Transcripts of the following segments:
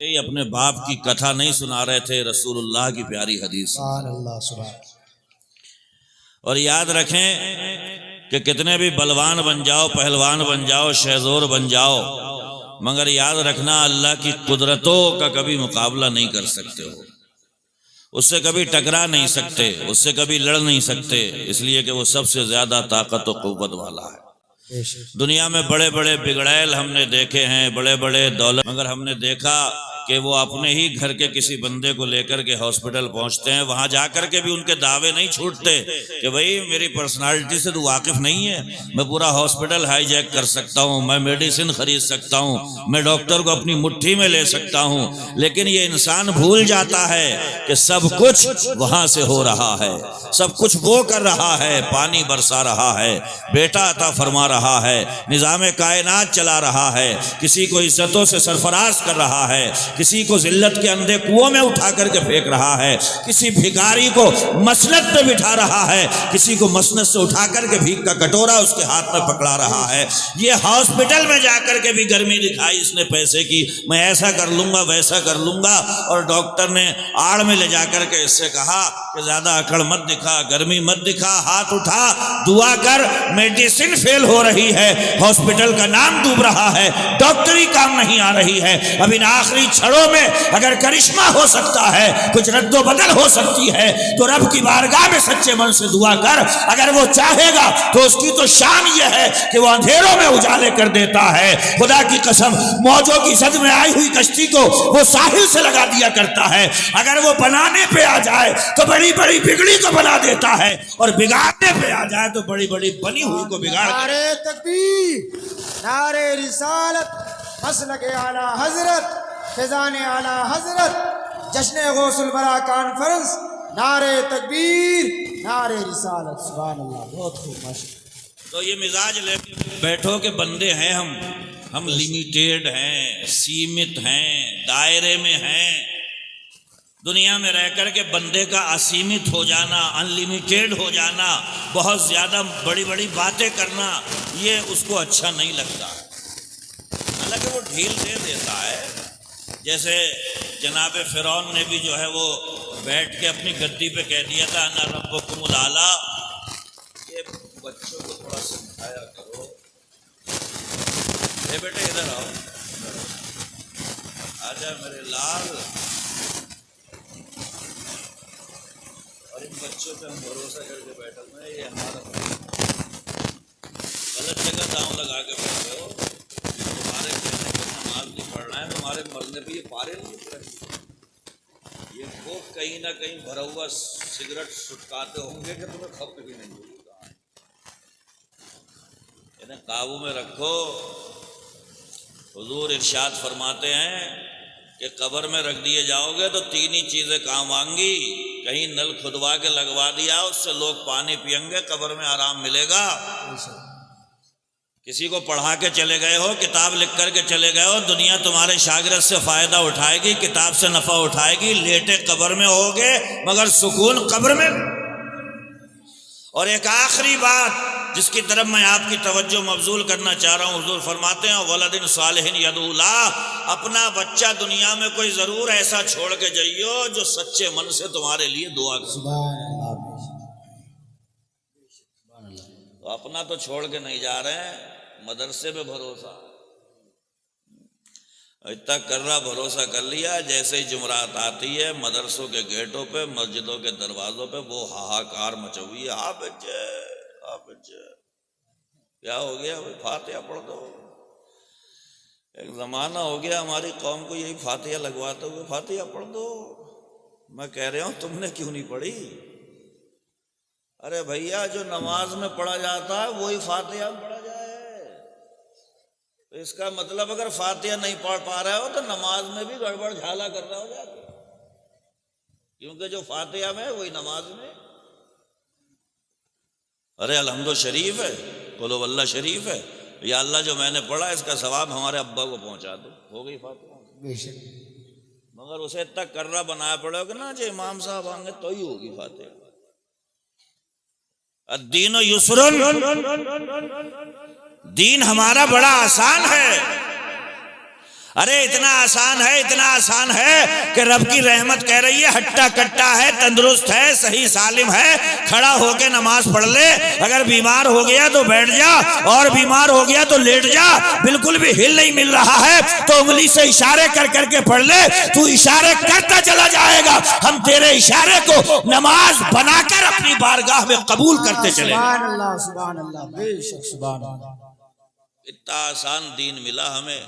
अपने बाप की कथा नहीं सुना रहे थे, रसूलुल्लाह की प्यारी हदीस। और याद रखें कि कितने भी बलवान बन जाओ, पहलवान बन जाओ, शहजोर बन जाओ, मगर याद रखना अल्लाह की कुदरतों का कभी मुकाबला नहीं कर सकते हो, उससे कभी टकरा नहीं सकते, उससे कभी लड़ नहीं सकते, इसलिए कि वो सबसे ज्यादा ताकत और कुव्वत वाला है। दुनिया में बड़े बड़े बिगड़ैल हमने देखे हैं, बड़े बड़े दौलत, मगर हमने देखा कि वो अपने ही घर के किसी बंदे को लेकर के हॉस्पिटल पहुंचते हैं, वहां जाकर के भी उनके दावे नहीं छूटते कि भाई मेरी पर्सनालिटी से तो वाकिफ नहीं है, मैं पूरा हॉस्पिटल हाईजैक कर सकता हूं, मैं मेडिसिन खरीद सकता हूं, मैं डॉक्टर को अपनी मुट्ठी में ले सकता हूं। लेकिन ये इंसान भूल जाता है कि सब कुछ वहां से हो रहा है, सब कुछ वो कर रहा है, पानी बरसा रहा है, बेटा अता फरमा रहा है, निजाम कायनात चला रहा है, किसी को इज्जतों से सरफराज कर रहा है, किसी को जिल्लत के अंधे कुओं में उठा करके फेंक रहा है, किसी भिखारी को मसनद पे बिठा रहा है, किसी को मसनद से उठा करके भीख का कटोरा उसके हाथ में पकड़ा रहा है। ये हॉस्पिटल में जाकर के भी गर्मी दिखाई इसने पैसे की, मैं ऐसा कर लूंगा वैसा कर लूंगा, और डॉक्टर ने आड़ में ले जाकर के इससे कहा कि ज्यादा अकड़ मत दिखा, गर्मी मत दिखा, हाथ उठा, दुआ कर, मेडिसिन फेल हो रही है, हॉस्पिटल का नाम डूब रहा है, डॉक्टरी काम नहीं आ रही है। अब इन आखिरी क्षणों में अगर करिश्मा हो सकता है, कुछ रद्दो बदल हो सकती है, तो रब की बारगाह में सच्चे मन से दुआ कर, अगर वो चाहेगा तो उसकी तो शान यह है कि वो अंधेरों में उजाले कर देता है। खुदा की कसम, मौजों की सद में आई हुई कश्ती को वो साहिल से लगा दिया करता है, अगर वो बनाने पे आ जाए तो बड़ी बड़ी बिगड़ी को बना देता है, और बिगाड़ने पे आ जाए तो बड़ी बड़ी बनी हुई को बिगाड़। नारे तकबीर, नारे रिसालत, मसलक आला हजरत, फैज़ान आला हजरत, जश्न गौसुल बरा कॉन्फ्रेंस, नारे तकबीर, नारे रिसालत, सुभान अल्लाह। बहुत खूब, माशाअल्लाह। तो ये मिजाज ले बैठो के बंदे हैं हम लिमिटेड हैं, सीमित हैं, दायरे में हैं। दुनिया में रह कर के बंदे का असीमित हो जाना, अनलिमिटेड हो जाना, बहुत ज़्यादा बड़ी बड़ी बातें करना, ये उसको अच्छा नहीं लगता। हालांकि वो ढील दे देता है, जैसे जनाब फ़िरौन ने भी जो है वो बैठ के अपनी गद्दी पे कह दिया था ना रब्बुकुमुल आला। ये बच्चों को थोड़ा समझाया करो, ए बेटे इधर आओ, आजा मेरे लाल। और इन बच्चों पे हम भरोसा करके बैठे हुए हैं, ये हमारा गलत जगह दांव लगा के बैठे हो। तुम्हारे कहने पर नमाज नहीं पढ़ना है, तुम्हारे मरने पे ये पारे नहीं उतरेंगे। ये वो कहीं ना कहीं भरा हुआ सिगरेट सुटकाते होंगे कि तुम्हें खपत भी नहीं होगी। इन्हें काबू में रखो। हुजूर इरशाद फरमाते हैं कि कब्र में रख दिए जाओगे तो तीन ही चीज़ें काम आएंगी, कहीं नल खुदवा के लगवा दिया, उससे लोग पानी पियेंगे, कब्र में आराम मिलेगा। किसी को पढ़ा के चले गए हो, किताब लिख कर के चले गए हो, दुनिया तुम्हारे शागिर्द से फ़ायदा उठाएगी, किताब से नफ़ा उठाएगी, लेटे कब्र में होगे मगर सुकून कब्र में। और एक आखिरी बात जिसकी तरफ मैं आपकी तवज्जो मबजूल करना चाह रहा हूँ, हुजूर फरमाते हैं वलदिन सालिहिन यदूला, अपना बच्चा दुनिया में कोई ज़रूर ऐसा छोड़ के जाइयो जो सच्चे मन से तुम्हारे लिए दुआ करे। तो अपना तो छोड़ के नहीं जा रहे हैं, मदरसे पे भरोसा, इतना कर्रा भरोसा कर लिया, जैसे ही जुमरात आती है मदरसों के गेटों पे, मस्जिदों के दरवाज़ों पे वो हाहाकार मची हुई है, हाँ बच्चे क्या हो गया भाई, फातिहा पढ़ दो। एक ज़माना हो गया हमारी कौम को यही फातिहा लगवाते हुए, फातिहा पढ़ दो। मैं कह रहा हूँ तुमने क्यों नहीं पढ़ी? अरे भैया, जो नमाज में पढ़ा जाता है वही फातिहा में पढ़ा जाए। तो इसका मतलब अगर फातिहा नहीं पढ़ पा रहे हो तो नमाज में भी गड़बड़ झाला कर रहा हो जाके, क्योंकि जो फातिहा में है वही नमाज में। अरे अलहम्दुलिल्लाह शरीफ है, बोलो वल्लाह शरीफ है, या अल्लाह जो मैंने पढ़ा इसका सवाब हमारे अब्बा को पहुंचा दो, हो गई फातिहा। मगर उसे इतना कर्रा बनाया पड़ेगा ना, जो इमाम साहब आएंगे तो ही होगी फातिहा। दीन युसरुन, दीन हमारा बड़ा आसान है। अरे इतना आसान है कि रब की रहमत कह रही है हट्टा कट्टा है, तंदुरुस्त है, सही सालिम है, खड़ा होके नमाज पढ़ ले। अगर बीमार हो गया तो बैठ जा, और बीमार हो गया तो लेट जा, बिल्कुल भी हिल नहीं मिल रहा है तो उंगली से इशारे कर करके पढ़ ले। तू इशारे करता चला जाएगा, हम तेरे इशारे को नमाज बनाकर अपनी बारगाह में कबूल करते चले। सुभान अल्लाह, सुभान अल्लाह, बेशक सुभान अल्लाह। इतना आसान दीन मिला हमें,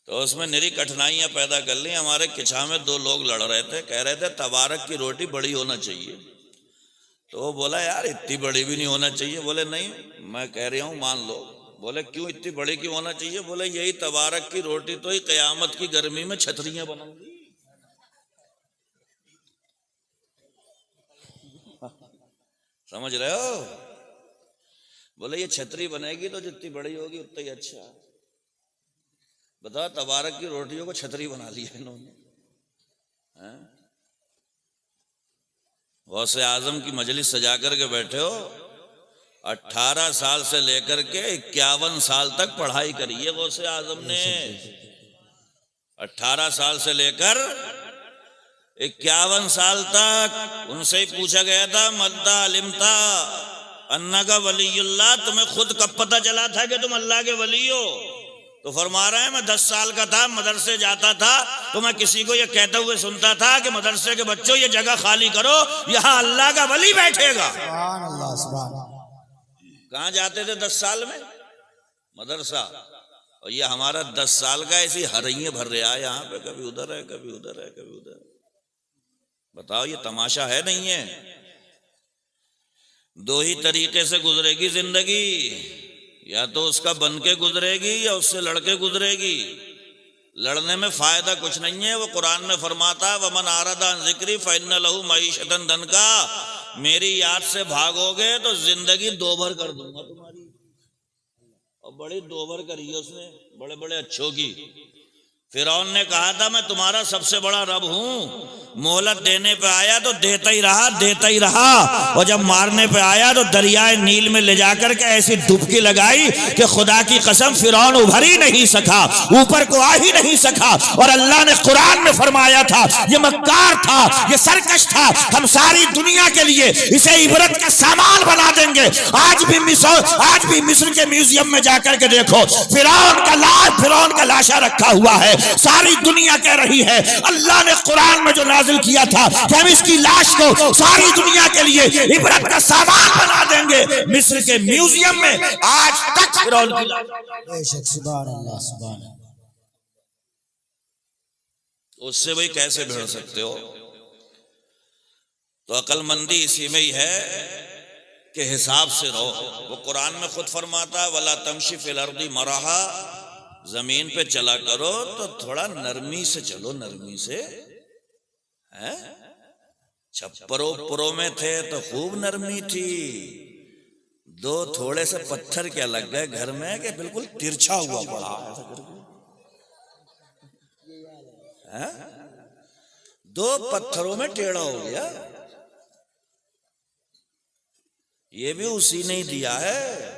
तो उसमें निरी कठिनाइयां पैदा कर ली। हमारे किछा में दो लोग लड़ रहे थे, कह रहे थे तबारक की रोटी बड़ी होना चाहिए। तो वो बोला यार इतनी बड़ी भी नहीं होना चाहिए। बोले नहीं मैं कह रहा हूं मान लो। बोले क्यों इतनी बड़ी क्यों होना चाहिए? बोले यही तबारक की रोटी तो ही कयामत की गर्मी में छतरियां बनाऊंगी। समझ रहे हो? बोले ये छतरी बनेगी तो जितनी बड़ी होगी उतना ही अच्छा। बताओ तबारक की रोटियों को छतरी बना लिया इन्होंने। गौसे आजम की मजलिस सजा करके बैठे हो, 18 साल से लेकर के 51 साल तक पढ़ाई करी है गौसे आजम ने। 18 साल से लेकर 51 साल तक उनसे ही पूछा गया था मद्दा अलिमता अन्ना का वलीयुल्लाह, तुम्हें खुद कब पता चला था कि तुम अल्लाह के वली हो? तो फरमा रहे हैं मैं 10 साल का था, मदरसे जाता था तो मैं किसी को ये कहते हुए सुनता था कि मदरसे के बच्चों ये जगह खाली करो, यहाँ अल्लाह का वली बैठेगा। सुभान अल्लाह, सुभान अल्लाह। कहाँ जाते थे 10 साल में? मदरसा। और ये हमारा 10 साल का ऐसी हरइये भर रहा है यहाँ पे, कभी उधर है कभी उधर है कभी उधर। बताओ ये तमाशा है नहीं है? दो ही तरीके से गुजरेगी जिंदगी, या तो उसका बन के गुजरेगी या उससे लड़के गुजरेगी। लड़ने में फायदा कुछ नहीं है। वो कुरान में फरमाता वमन आरदा अन जिक्री फइन्न लहू मईशतन दनका, मेरी याद से भागोगे तो जिंदगी दोभर कर दूंगा तुम्हारी। और बड़ी दोभर करी है उसने बड़े बड़े अच्छों की। फिरौन ने कहा था मैं तुम्हारा सबसे बड़ा रब हूं, मोहलत देने पे आया तो देता ही रहा, और जब मारने पे आया तो दरियाए नील में ले जाकर के ऐसी डुबकी लगाई कि खुदा की कसम फिरौन उभर ही नहीं सका, ऊपर को आ ही नहीं सका। और अल्लाह ने कुरान में फरमाया था ये मक्कार था, ये सरकश था, हम सारी दुनिया के लिए इसे इबरत का सामान बना देंगे। आज भी मिस्र के म्यूजियम में जाकर के देखो, फिरौन का लाशा रखा हुआ है। सारी दुनिया कह रही है अल्लाह ने कुरान में जो नाजिल किया था कि हम इसकी लाश को सारी दुनिया के लिए इबरत का सामान बना देंगे। मिस्र के म्यूजियम में आज तक फिरौन की लाश। बेशक सुभान अल्लाह, सुभान अल्लाह। उससे भाई कैसे भिड़ सकते हो? तो अक्लमंदी इसी में ही है कि हिसाब से रहो। वो कुरान में खुद फरमाता वला तमशी फिल अर्दी मराहा, जमीन पे चला करो तो थोड़ा नरमी से चलो, नरमी से। है छप्परों में थे तो खूब नरमी थी, दो थोड़े से पत्थर क्या लग गए घर में कि बिल्कुल तिरछा हुआ पड़ा है। दो पत्थरों में टेढ़ा हो गया। ये भी उसी ने दिया है।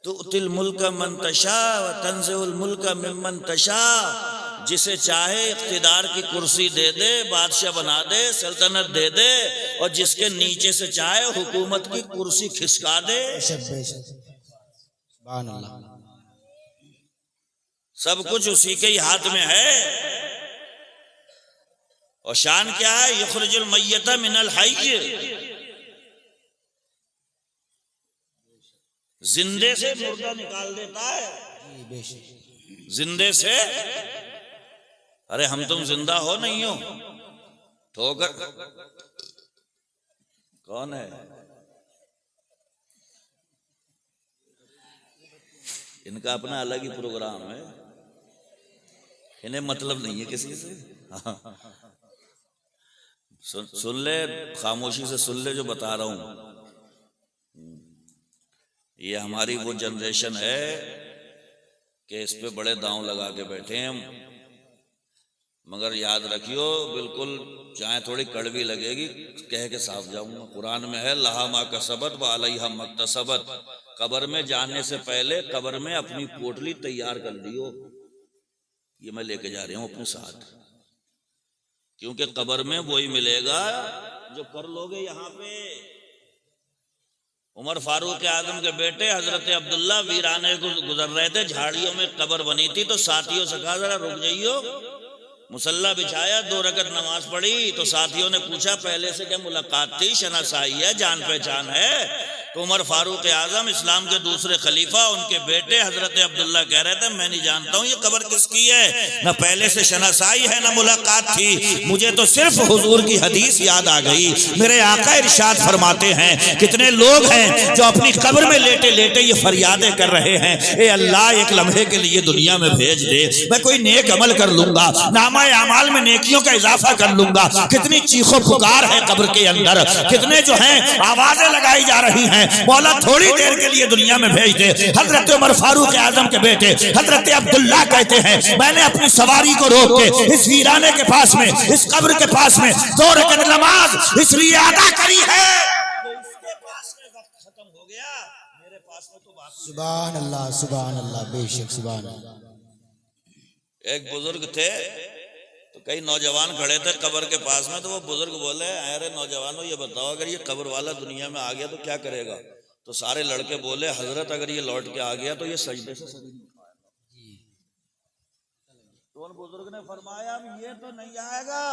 तो तिल मुल्क मंतशा व तंज़िउल मुल्क मिम्मन तशा, जिसे चाहे इख्तिदार की कुर्सी दे दे, बादशाह बना दे, सल्तनत दे दे, और जिसके नीचे से चाहे हुकूमत की कुर्सी खिसका दे। सुभान अल्लाह। सब कुछ उसी के ही हाथ में है। और शान क्या है? युखरिजुल मय्यत मिनल हय्य, जिंदे से मुर्दा निकाल देता है। जिंदे से। अरे हम तुम जिंदा हो नहीं हो? ठोकर कौन है? इनका अपना अलग ही प्रोग्राम है, इन्हें मतलब नहीं है किसी से। सुन ले, खामोशी से सुन ले जो बता रहा हूं। ये हमारी वो जनरेशन है कि इस पे बड़े दांव लगा के बैठे हैं हम। मगर याद रखियो, बिल्कुल चाहे थोड़ी कड़वी लगेगी, कह के साफ जाऊंगा। कुरान में है लहा मा कसबत व अलैहा मक्तसबत, कब्र में जाने से पहले कब्र में अपनी पोटली तैयार कर लियो। ये मैं लेके जा रहा हूं अपने साथ, क्योंकि कब्र में वही मिलेगा जो कर लोगे यहां पे। उमर फारूक आजम के बेटे हजरत अब्दुल्ला वीराने को गुजर रहे थे, झाड़ियों में कब्र बनी थी, तो साथियों से कहा जरा रुक जाइयो। मुसल्ला बिछाया, 2 रकत नमाज पढ़ी, तो साथियों ने पूछा पहले से क्या मुलाकात थी, शनासाई है, जान पहचान है? तो उमर फारूक आजम इस्लाम के दूसरे खलीफा उनके बेटे हजरत अब्दुल्ला कह रहे थे मैं नहीं जानता हूं ये कब्र किसकी है, न पहले से शनासाई है न मुलाकात थी, मुझे तो सिर्फ हुजूर की हदीस याद आ गई। मेरे आका इरशाद फरमाते हैं कितने लोग हैं जो अपनी कब्र में लेटे लेटे ये फरियादें कर रहे हैं, ए अल्लाह एक लम्हे के लिए दुनिया में भेज दे, मैं कोई नेक अमल कर लूंगा, नामा अमाल में नेकियों का इजाफा कर लूंगा। कितनी चीखों पुकार है कब्र के अंदर, कितने जो हैं आवाजें लगाई जा रही हैं, मौला थोड़ी देर के लिए दुनिया में भेज दे। हजरत उमर फारूक आजम के बेटे हजरत अब्दुल्ला कहते हैं मैंने अपनी सवारी को रोक के इस वीराने के पास में, इस कब्र के पास में 2 रकत नमाज इसलिए अदा करी है तो इसके पास में वक्त खत्म हो गया, मेरे पास में तो बाकी। सुभान अल्लाह, सुभान अल्लाह, बेशक सुभान अल्लाह। एक बुजुर्ग थे तो कई नौजवान खड़े थे कब्र के पास में, तो वो बुजुर्ग बोले अरे नौजवानों ये बताओ अगर ये कब्र वाला दुनिया में आ गया तो क्या करेगा? तो सारे लड़के बोले हजरत अगर ये लौट के आ गया तो ये सजदे से सजदे में उठाएगा। तो उन बुजुर्ग ने फरमाया ये तो नहीं आएगा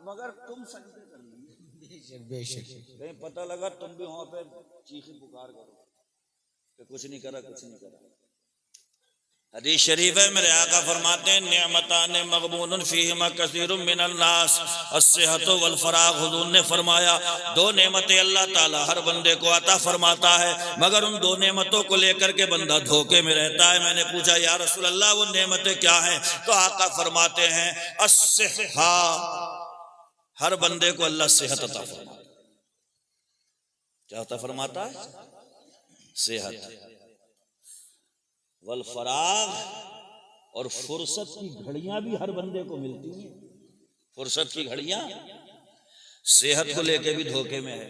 मगर तुम सजदे कर लीजिए, बेशक कहीं पता लगा तुम भी वहां पे चीखी पुकार करो कि कुछ नहीं करा, कुछ नहीं करा। हदीस शरीफ है मेरे आका फरमाते हैं निअमतान मगबूनुन फीहिमा कसीरुम मिनन नास अस्सिहतु वल फराग। हुजूर ने फरमाया 2 नेमतें अल्लाह ताला हर बंदे को अता फरमाता है मगर उन 2 नेमतों को लेकर के बंदा धोखे में रहता है। मैंने पूछा या रसूल अल्लाह वो नेमतें क्या हैं? तो आका फरमाते हैं अस्सिहा, हर बंदे को अल्लाह सेहत अता फरमाता है। क्या अता फरमाता है? सेहत। वल फराग, और फुर्सत की घड़ियां भी हर बंदे को मिलती हैं। फुर्सत की घड़ियां सेहत को लेके भी धोखे में है।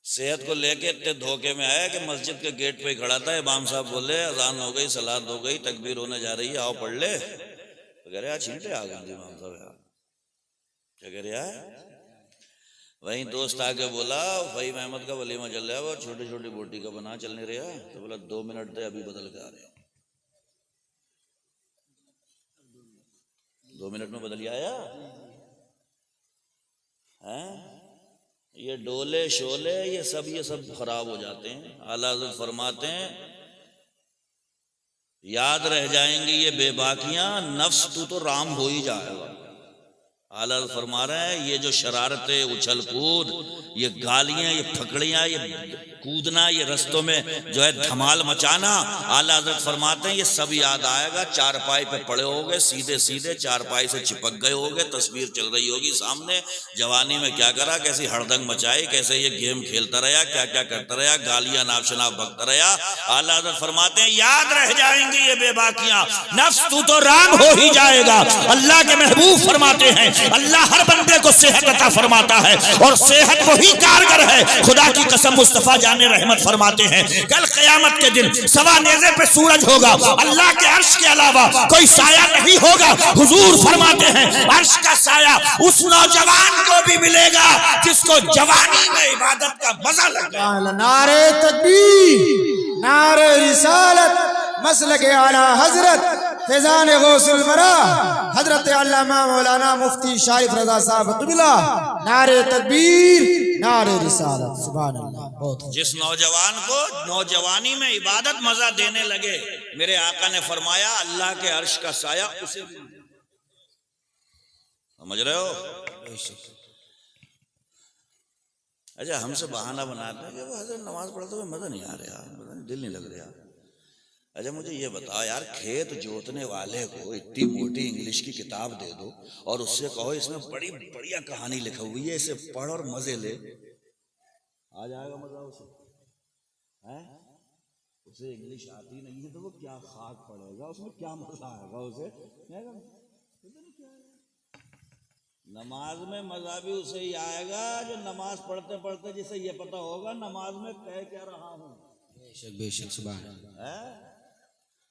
सेहत को लेके इतने धोखे में आया कि मस्जिद के गेट पे खड़ा था, इमाम साहब बोले अजान हो गई, सलात हो गई, तकबीर होने जा रही है, आओ पढ़ ले। तो कह रहे यार छींटे आ गए इमाम साहब, यार क्या कह रहे यार? वहीं दोस्त आके बोला भाई अहमद का वलीमा चल रहा है, वो छोटी छोटी बोटी का बना चलने रहा। तो बोला 2 मिनट दे अभी बदल के आ रहे हैं। 2 मिनट में बदल आया हैं? ये डोले शोले ये सब खराब हो जाते हैं। आला हज़रत फरमाते हैं याद रह जाएंगी ये बेबाकियां, नफ्स तू तो राम हो ही जाएगा। आला फरमा रहे हैं ये जो शरारतें, उछल कूद, ये गालियां, ये फकड़ियां, ये कूदना, ये रस्तों में जो है धमाल मचाना, आला हज़रत फरमाते हैं ये सब याद आएगा। चारपाई पे पड़े होगे, सीधे सीधे चारपाई से चिपक गए होगे, तस्वीर चल रही होगी सामने, जवानी में क्या करा, कैसी हड़दंग मचाई, कैसे ये गेम खेलता रहा, क्या क्या करता रहा, गालियां नाप शनाप बकता रहा। आला हज़रत फरमाते हैं याद रह जाएंगी ये बेबाकियां, नफ्स तू तो राम हो ही जाएगा। अल्लाह के महबूब फरमाते हैं अल्लाह हर बंदे को सेहत अता फरमाता है और सेहत वही कारगर है। खुदा की कसम मुस्तफा जाने रहमत फरमाते हैं कल क़यामत के दिन सवा नेज़े पे सूरज होगा, अल्लाह के अर्श के अलावा कोई साया नहीं होगा। हुजूर फरमाते हैं अर्श का साया उस नौजवान को भी मिलेगा जिसको जवानी में इबादत का मजा लगा। नारे तकबीर, नारे रिसालत, मसलक आला हजरत फैजान गौसुल बरा हजरत अल्लामा मौलाना मुफ्ती शारिफ रजा साहब क़िबला, नारे तकबीर, नारे रिसालत। सुभान अल्लाह। बहुत जिस नौजवान को नौजवानी में इबादत मजा देने लगे, मेरे आका ने फरमाया अल्लाह के अर्श का साया उसे भी। समझ रहे हो? अच्छा हमसे बहाना बनाते हैं कि वो हजरत नमाज पढ़ते हुए मजा नहीं आ रहा, दिल नहीं लग रहा। अच्छा मुझे ये बताओ यार, खेत जोतने वाले को इतनी मोटी इंग्लिश की किताब दे दो और उससे कहो इसमें बड़ी बढ़िया कहानी लिखी हुई है, इसे पढ़ और मजे ले, आ जाएगा मजा उसे? है उसे इंग्लिश आती नहीं है तो वो क्या खाक पड़ेगा, उसमें क्या मजा आएगा उसे? नमाज में मजा भी उसे ही आएगा जो नमाज पढ़ते पढ़ते जिसे ये पता होगा नमाज में कह क्या रहा हूं। बेशक बेशक। सुभान अल्लाह।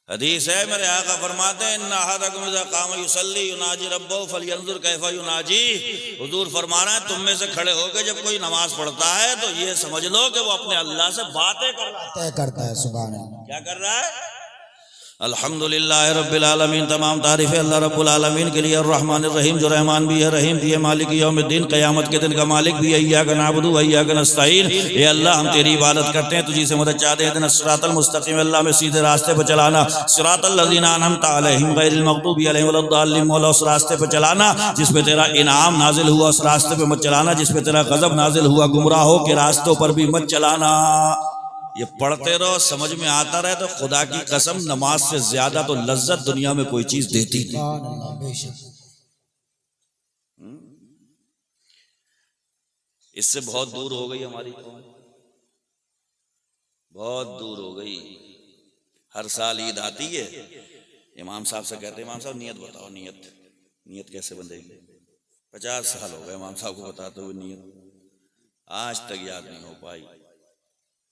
हदीस है, मेरे आका फरमाते हैं इन्ना अहदकुम इज़ा क़ाम युसल्ली युनाजी रब्बहु फलयंजुर कैफ़ा युनाजी। हुजूर फरमा रहे हैं तुम में से खड़े होकर जब कोई नमाज पढ़ता है तो ये समझ लो कि वो अपने अल्लाह से बातें कर रहा है। तय करता है। सुभान अल्लाह। क्या कर रहा है? अल्हम्दुलिल्लाह रब्बिल आलमीन, तमाम तारीफ़ें अल्लाह रब्बुल आलमीन के लिए। अर्रहमान अर्रहीम, जो रहमान भी है रहीम भी है, मालिक यौमिद्दीन, क़यामत के दिन का मालिक भी है। इय्याका नअबुदु व इय्याका नस्तईन। ये अल्लाह हम तेरी इबादत करते हैं, तुझी से मदद चाहते हैं। इहदिनस सिरातल मुस्तक़ीम, अल्लाह में सीधे रास्ते पर चलाना। सिरातल लज़ीना अनअमता अलैहिम गैरिल मग़दूबि अलैहिम वलद्दाल्लीन। मौला उस रास्ते पर चलाना जिस पे तेरा इनाम नाजिल हुआ, उस रास्ते पे मत चलाना जिस पे तेरा गज़ब नाजिल हुआ। गुमराहों के रास्तों पर भी मत चलाना। ये पढ़ते रहो, समझ में आता रहे तो खुदा की कसम नमाज से ज्यादा तो लज्जत दुनिया में कोई चीज देती नहीं। सुभान अल्लाह, बेशक। इससे बहुत दूर हो गई हमारी कौम, बहुत दूर हो गई। हर साल ईद आती है, इमाम साहब से कहते हैं इमाम साहब नियत बताओ, नियत कैसे बंधेगी। 50 साल हो गए इमाम साहब को बताते हुए नियत, आज तक याद नहीं हो पाई।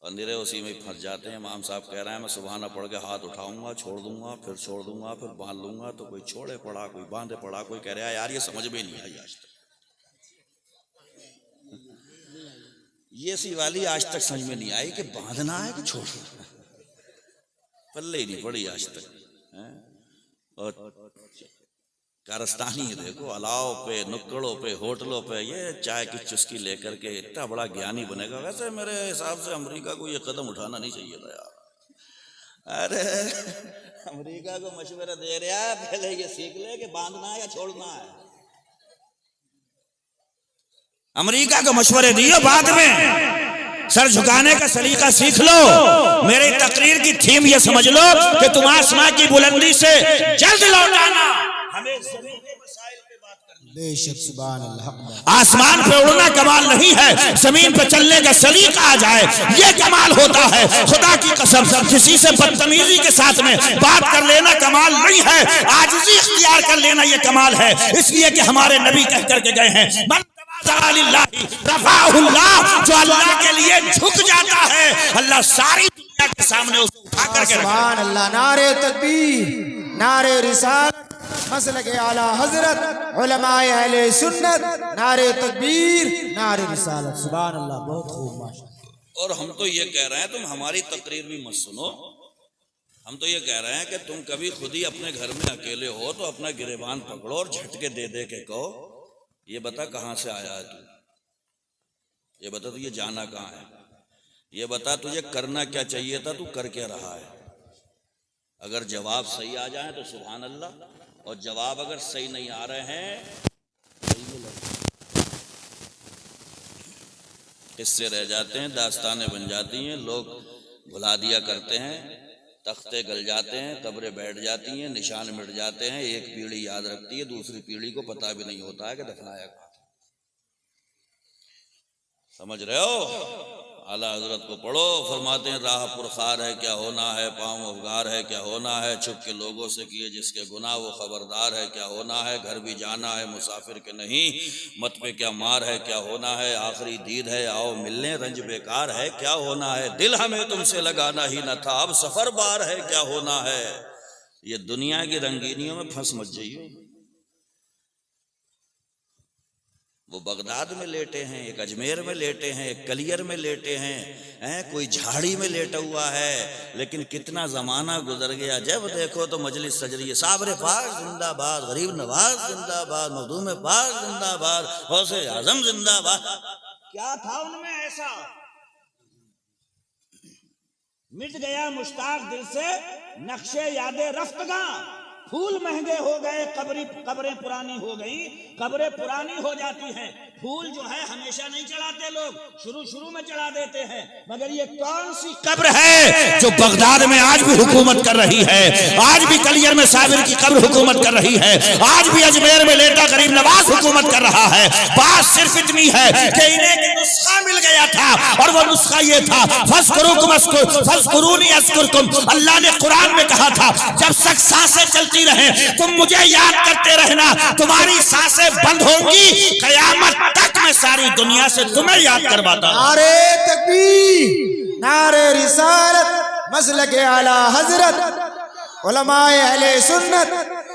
अंधेरे उसी में फंस जाते हैं। इमाम साहब कह रहे हैं मैं सुबहाना पढ़ के हाथ उठाऊंगा, छोड़ दूंगा, फिर छोड़ दूंगा, फिर बांध लूंगा, तो कोई छोड़े पड़ा, कोई बांधे पड़ा, कोई कह रहा है यार ये समझ में नहीं आई आज तक। ये सी वाली आज तक समझ में नहीं आई कि बांधना है कि छोड़ना, पल्ले ही नहीं पड़ी आज तक। और कारस्तानी है देखो, अलाव पे, नुक्कड़ों पे, होटलों पे ये चाय की चुस्की लेकर के इतना बड़ा ज्ञानी बनेगा। वैसे मेरे हिसाब से अमेरिका को ये कदम उठाना नहीं चाहिए था यार। अरे अमेरिका को मशवरा दे रहा है पहले ये सीख ले कि बांधना है या छोड़ना है। अमेरिका को मशवरे दिए, बाद में सर झुकाने का सलीका सीख लो। मेरी तकरीर की थीम ये समझ लो कि तुम आसमां की बुलंदी से जल्द लौट आना, हमें ज़मीन के मसाइल पे बात करनी है। बेशक सुभान अल्लाह। आसमान पे उड़ना कमाल नहीं है, जमीन पे चलने का सलीका आ जाए ये कमाल होता है। खुदा की कसम किसी से बदतमीजी के साथ में बात कर लेना कमाल नहीं है, आजिज़ी इख्तियार कर लेना ये कमाल है। इसलिए कि हमारे नबी कह करके गए हैं जो अल्लाह के लिए झुक जाता है अल्लाह सारी दुनिया के सामने उसे उठा करके रखता है। सुभान अल्लाह। नारे तकबीर, नारे रिसालत, मसलके आला हजरत, उलमाए अहले सुन्नत, नारे तकबीर, नारे रिसालत। सुभान अल्लाह, बहुत खूब माशाअल्लाह। और हम तो ये कह रहे हैं तुम हमारी तकरीर भी मत सुनो, हम तो ये कह रहे हैं कि तुम कभी खुद ही अपने घर में अकेले हो तो अपना गिरेबान पकड़ो और झटके दे दे के कहो ये बता कहाँ से आया है तू, ये बता तुझे जाना कहाँ है, ये बता तुझे करना क्या चाहिए था, तू कर क्या रहा है। अगर जवाब सही आ जाए तो सुभान अल्लाह, और जवाब अगर सही नहीं आ रहे हैं किस्से रह जाते हैं, दास्तानें बन जाती हैं, लोग भुला दिया करते हैं, तख्ते गल जाते हैं, कब्रें बैठ जाती हैं, निशान मिट जाते हैं। एक पीढ़ी याद रखती है, दूसरी पीढ़ी को पता भी नहीं होता है कि दफनाया कहाँ। समझ रहे हो? आला हजरत को पढ़ो, फरमाते हैं राह पुरखार है क्या होना है, पाँव अफगार है क्या होना है, छुप के लोगों से किए जिसके गुनाह वो खबरदार है क्या होना है, घर भी जाना है मुसाफिर के नहीं, मत पे क्या मार है क्या होना है, आखिरी दीद है आओ मिलने, रंज बेकार है क्या होना है, दिल हमें तुमसे लगाना ही न था अब सफर बार है क्या होना है। ये दुनिया की रंगीनियों में फंस मत जाइए। वो बगदाद में लेटे हैं, एक अजमेर में लेटे हैं, एक कलियर में लेटे हैं, कोई झाड़ी में लेटा हुआ है, लेकिन कितना जमाना गुजर गया, जब देखो तो मजलिस सज रही है, साबरे पाक जिंदाबाद, गरीब नवाज जिंदाबाद, मखदूम पाक जिंदाबाद, गौसे आजम जिंदाबाद। क्या था उनमें ऐसा? मिट गया मुश्ताक दिल से नक्शे यादे रफ्तगा, फूल महंगे हो गए, कब्रें पुरानी हो गई, कब्रें पुरानी हो जाती हैं। फूल जो है हमेशा नहीं चढ़ाते लोग, शुरू में चढ़ा देते हैं, मगर ये कौन सी कब्र है जो बगदाद में आज भी हुकूमत कर रही है, आज भी कलियर में साबिर की कब्र हुकूमत कर रही है, आज भी अजमेर में लेटा गरीब नवाज हुकूमत कर रहा है। बात सिर्फ इतनी है कि इन्हें एक नुस्खा मिल गया था, और वो नुस्खा ये था फज़कुरूनी अज़कुरकुम। अल्लाह ने कुरान में कहा था जब तक सांसें चलती रहे तुम मुझे याद करते रहना, तुम्हारी सांसें बंद होंगी, कयामत तक मैं सारी दुनिया से तुम्हें याद करवाता हूं। नारे तकबीर, नारे रिसालत, मसलके आला हजरत, उलमाए अहले सुन्नत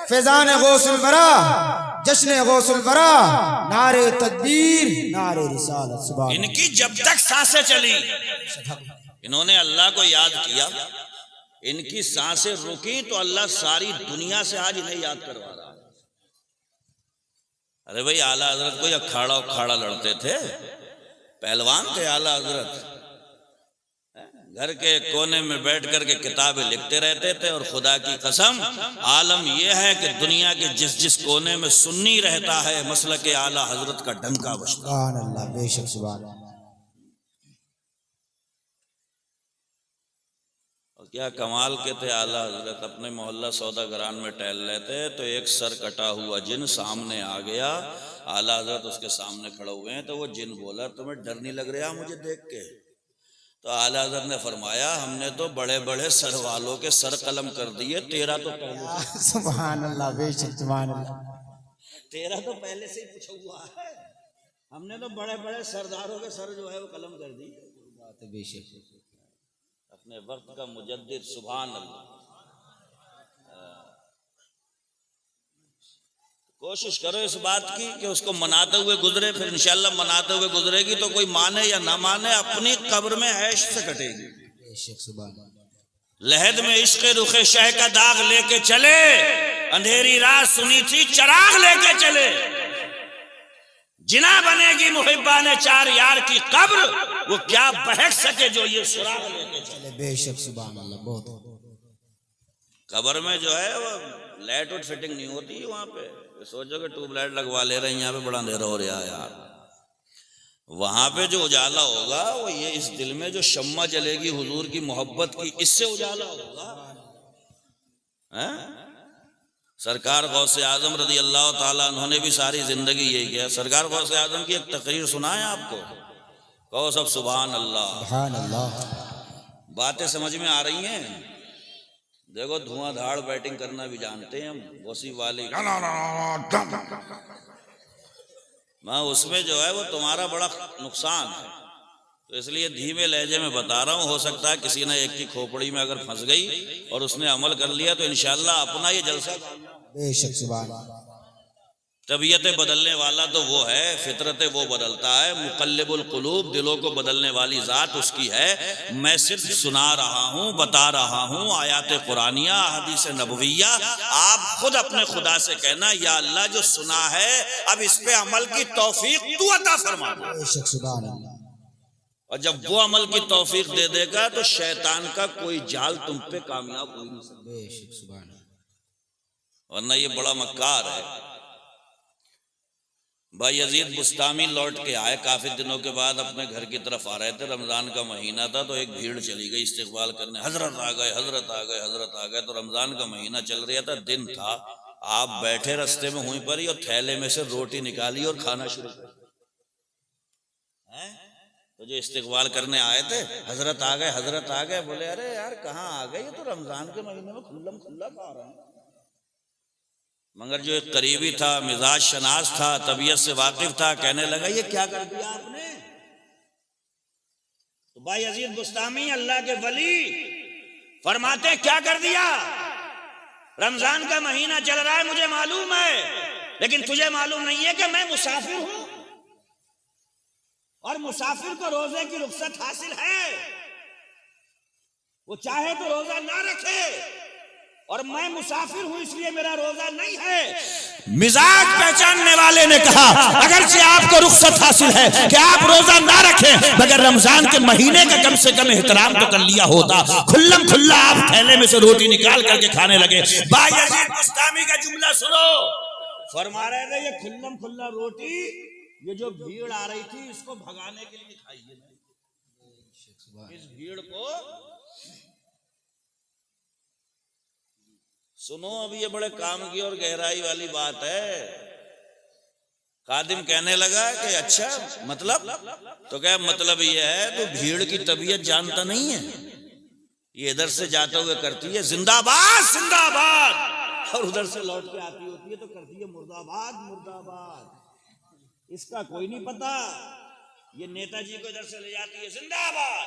फैजान गौसुल बरा जश्न गौसुल बरा नारे तकबीर नारे रिसालत। सुभान इनकी जब तक सांसें चली, इन्होंने अल्लाह को याद किया, इनकी सांसें रुकी तो अल्लाह सारी दुनिया से आज इन्हें याद करवा रहा है। अरे भाई आला हजरत कोई अखाड़ा उखाड़ा लड़ते थे, पहलवान थे आला हजरत, घर के कोने में बैठ करके किताबें लिखते रहते थे। और खुदा की कसम आलम यह है कि दुनिया के जिस जिस कोने में सुन्नी रहता है मसलक आला हजरत का डंका बजता। सुभान अल्लाह, बेशक सुभान। और क्या कमाल के थे आला हजरत, अपने मोहल्ला सौदागरान में टहल रहे थे तो एक सर कटा हुआ जिन सामने आ गया। आला हजरत उसके सामने खड़े हुए हैं तो वो जिन बोला तुम्हें डर नहीं लग रहा मुझे देख के? तो आला हज़रत ने फरमाया हमने तो बड़े बड़े सर वालों के सर कलम कर दिए, तेरा तो पहले। सुभान अल्लाह, बेशक सुभान अल्लाह। तेरा तो पहले से ही पूछा हुआ है, हमने तो बड़े बड़े सरदारों के सर जो है वो कलम कर दी। बेशक अपने वक्त का मुजद्दिद, सुभान अल्लाह। कोशिश करो इस बात की कि उसको मनाते हुए गुजरे, फिर इंशाल्लाह मनाते हुए गुजरेगी तो कोई माने या ना माने अपनी कब्र में ऐश से कटेगी। लहद में इश्क रुखे शह का दाग लेके चले, अंधेरी रात सुनी थी चराग लेके चले, जिना बनेगी मुहिब्बा ने चार यार की कब्र, वो क्या बहक सके जो ये सुराग लेके चले। बेशक सुभान अल्लाह। बहुत कब्र में जो है वो लाइट उट फिटिंग नहीं होती वहां पे, सोचो कि ट्यूबलाइट लगवा ले रहे हैं, यहाँ पे बड़ा अंधेरा हो रहा है यार। वहां पे जो उजाला होगा वो ये इस दिल में जो शम्मा जलेगी हुजूर की मोहब्बत की, इससे उजाला होगा। सरकार गौसे आजम रज़ी अल्लाह ताला उन्होंने भी सारी जिंदगी यही किया। सरकार गौसे आजम की एक तकरीर सुनाए आपको, कहो सब सुभान अल्लाह। सुभान अल्लाह। बातें समझ में आ रही हैं? देखो धुआंधार बैटिंग करना भी जानते हैं हम, वसी वाली मैं उसमें जो है वो तुम्हारा बड़ा नुकसान है, तो इसलिए धीमे लहजे में बता रहा हूँ। हो सकता है किसी ने एक की खोपड़ी में अगर फंस गई और उसने अमल कर लिया तो इंशाल्लाह अपना ये जलसा। बेशक सुभान। तबीयतें बदलने वाला तो वो है, फितरतें वो बदलता है, मुकल्लिबुल कुलूब दिलों को बदलने वाली जात उसकी है। मैं सिर्फ सुना रहा हूँ, बता रहा हूँ आयात कुरानिया, हदीस नबविया। आप खुद अपने खुदा से कहना या अल्लाह जो सुना है अब इस पे अमल की तौफीक तू अता फरमा दे। बेशक सुभान अल्लाह। और जब वो अमल की तौफीक दे देगा तो शैतान का कोई जाल तुम पे कामयाब हो नहीं सकता। बेशक सुभान। वरना ये बड़ा मक्कार है। भाई यजीद बुस्तामी लौट के आए काफी दिनों के बाद, अपने घर की तरफ आ रहे थे, रमजान का महीना था तो एक भीड़ चली गई इस्तकबाल करने, हजरत आ गए हजरत आ गए हजरत आ गए। तो रमजान का महीना चल रहा था, दिन था, आप बैठे रास्ते में हुई पर ही और थैले में से रोटी निकाली और खाना शुरू कर। तो जो इस्तकबाल करने आए थे हजरत आ गए हजरत आ गए, बोले अरे यार कहाँ आ गए, ये तो रमजान के महीने में खुल्लम खुल्ला खा रहे हैं। मगर जो एक करीबी था, मिजाज शनास था, तबीयत से वाकिफ था, कहने लगा ये क्या कर दिया आपने? तो भाई यजीद बुस्तामी अल्लाह के वली फरमाते क्या कर दिया? रमजान का महीना चल रहा है मुझे मालूम है, लेकिन तुझे मालूम नहीं है कि मैं मुसाफिर हूं और मुसाफिर को रोजे की रुख्सत हासिल है। वो चाहे तो रोजा ना रखे और मैं मुसाफिर हूं इसलिए मेरा रोजा नहीं है। मिजाज पहचानने वाले ने कहा अगर से आपको रुख्सत हासिल है कि आप रोजा ना रखें, मगर रमजान के महीने का कम से कम एहतराम तो कर लिया होता। खुल्लम खुल्ला आप थैले में से रोटी निकाल करके खाने लगे। भाई यजीद बुस्तामी का जुमला सुनो, फरमा रहे थे ये खुल्लम खुल्ला रोटी ये जो भीड़ आ रही थी इसको भगाने के लिए खाइए, इस भीड़ को सुनो। अभी ये बड़े काम की और गहराई वाली बात है। खादिम कहने लगा कि अच्छा मतलब, तो क्या मतलब ये है तो भीड़ की तबीयत जानता नहीं है, ये इधर से जाते हुए करती है जिंदाबाद जिंदाबाद और उधर से लौट के आती होती है तो करती है मुर्दाबाद मुर्दाबाद। इसका कोई नहीं पता ये नेताजी को इधर से ले जाती है जिंदाबाद,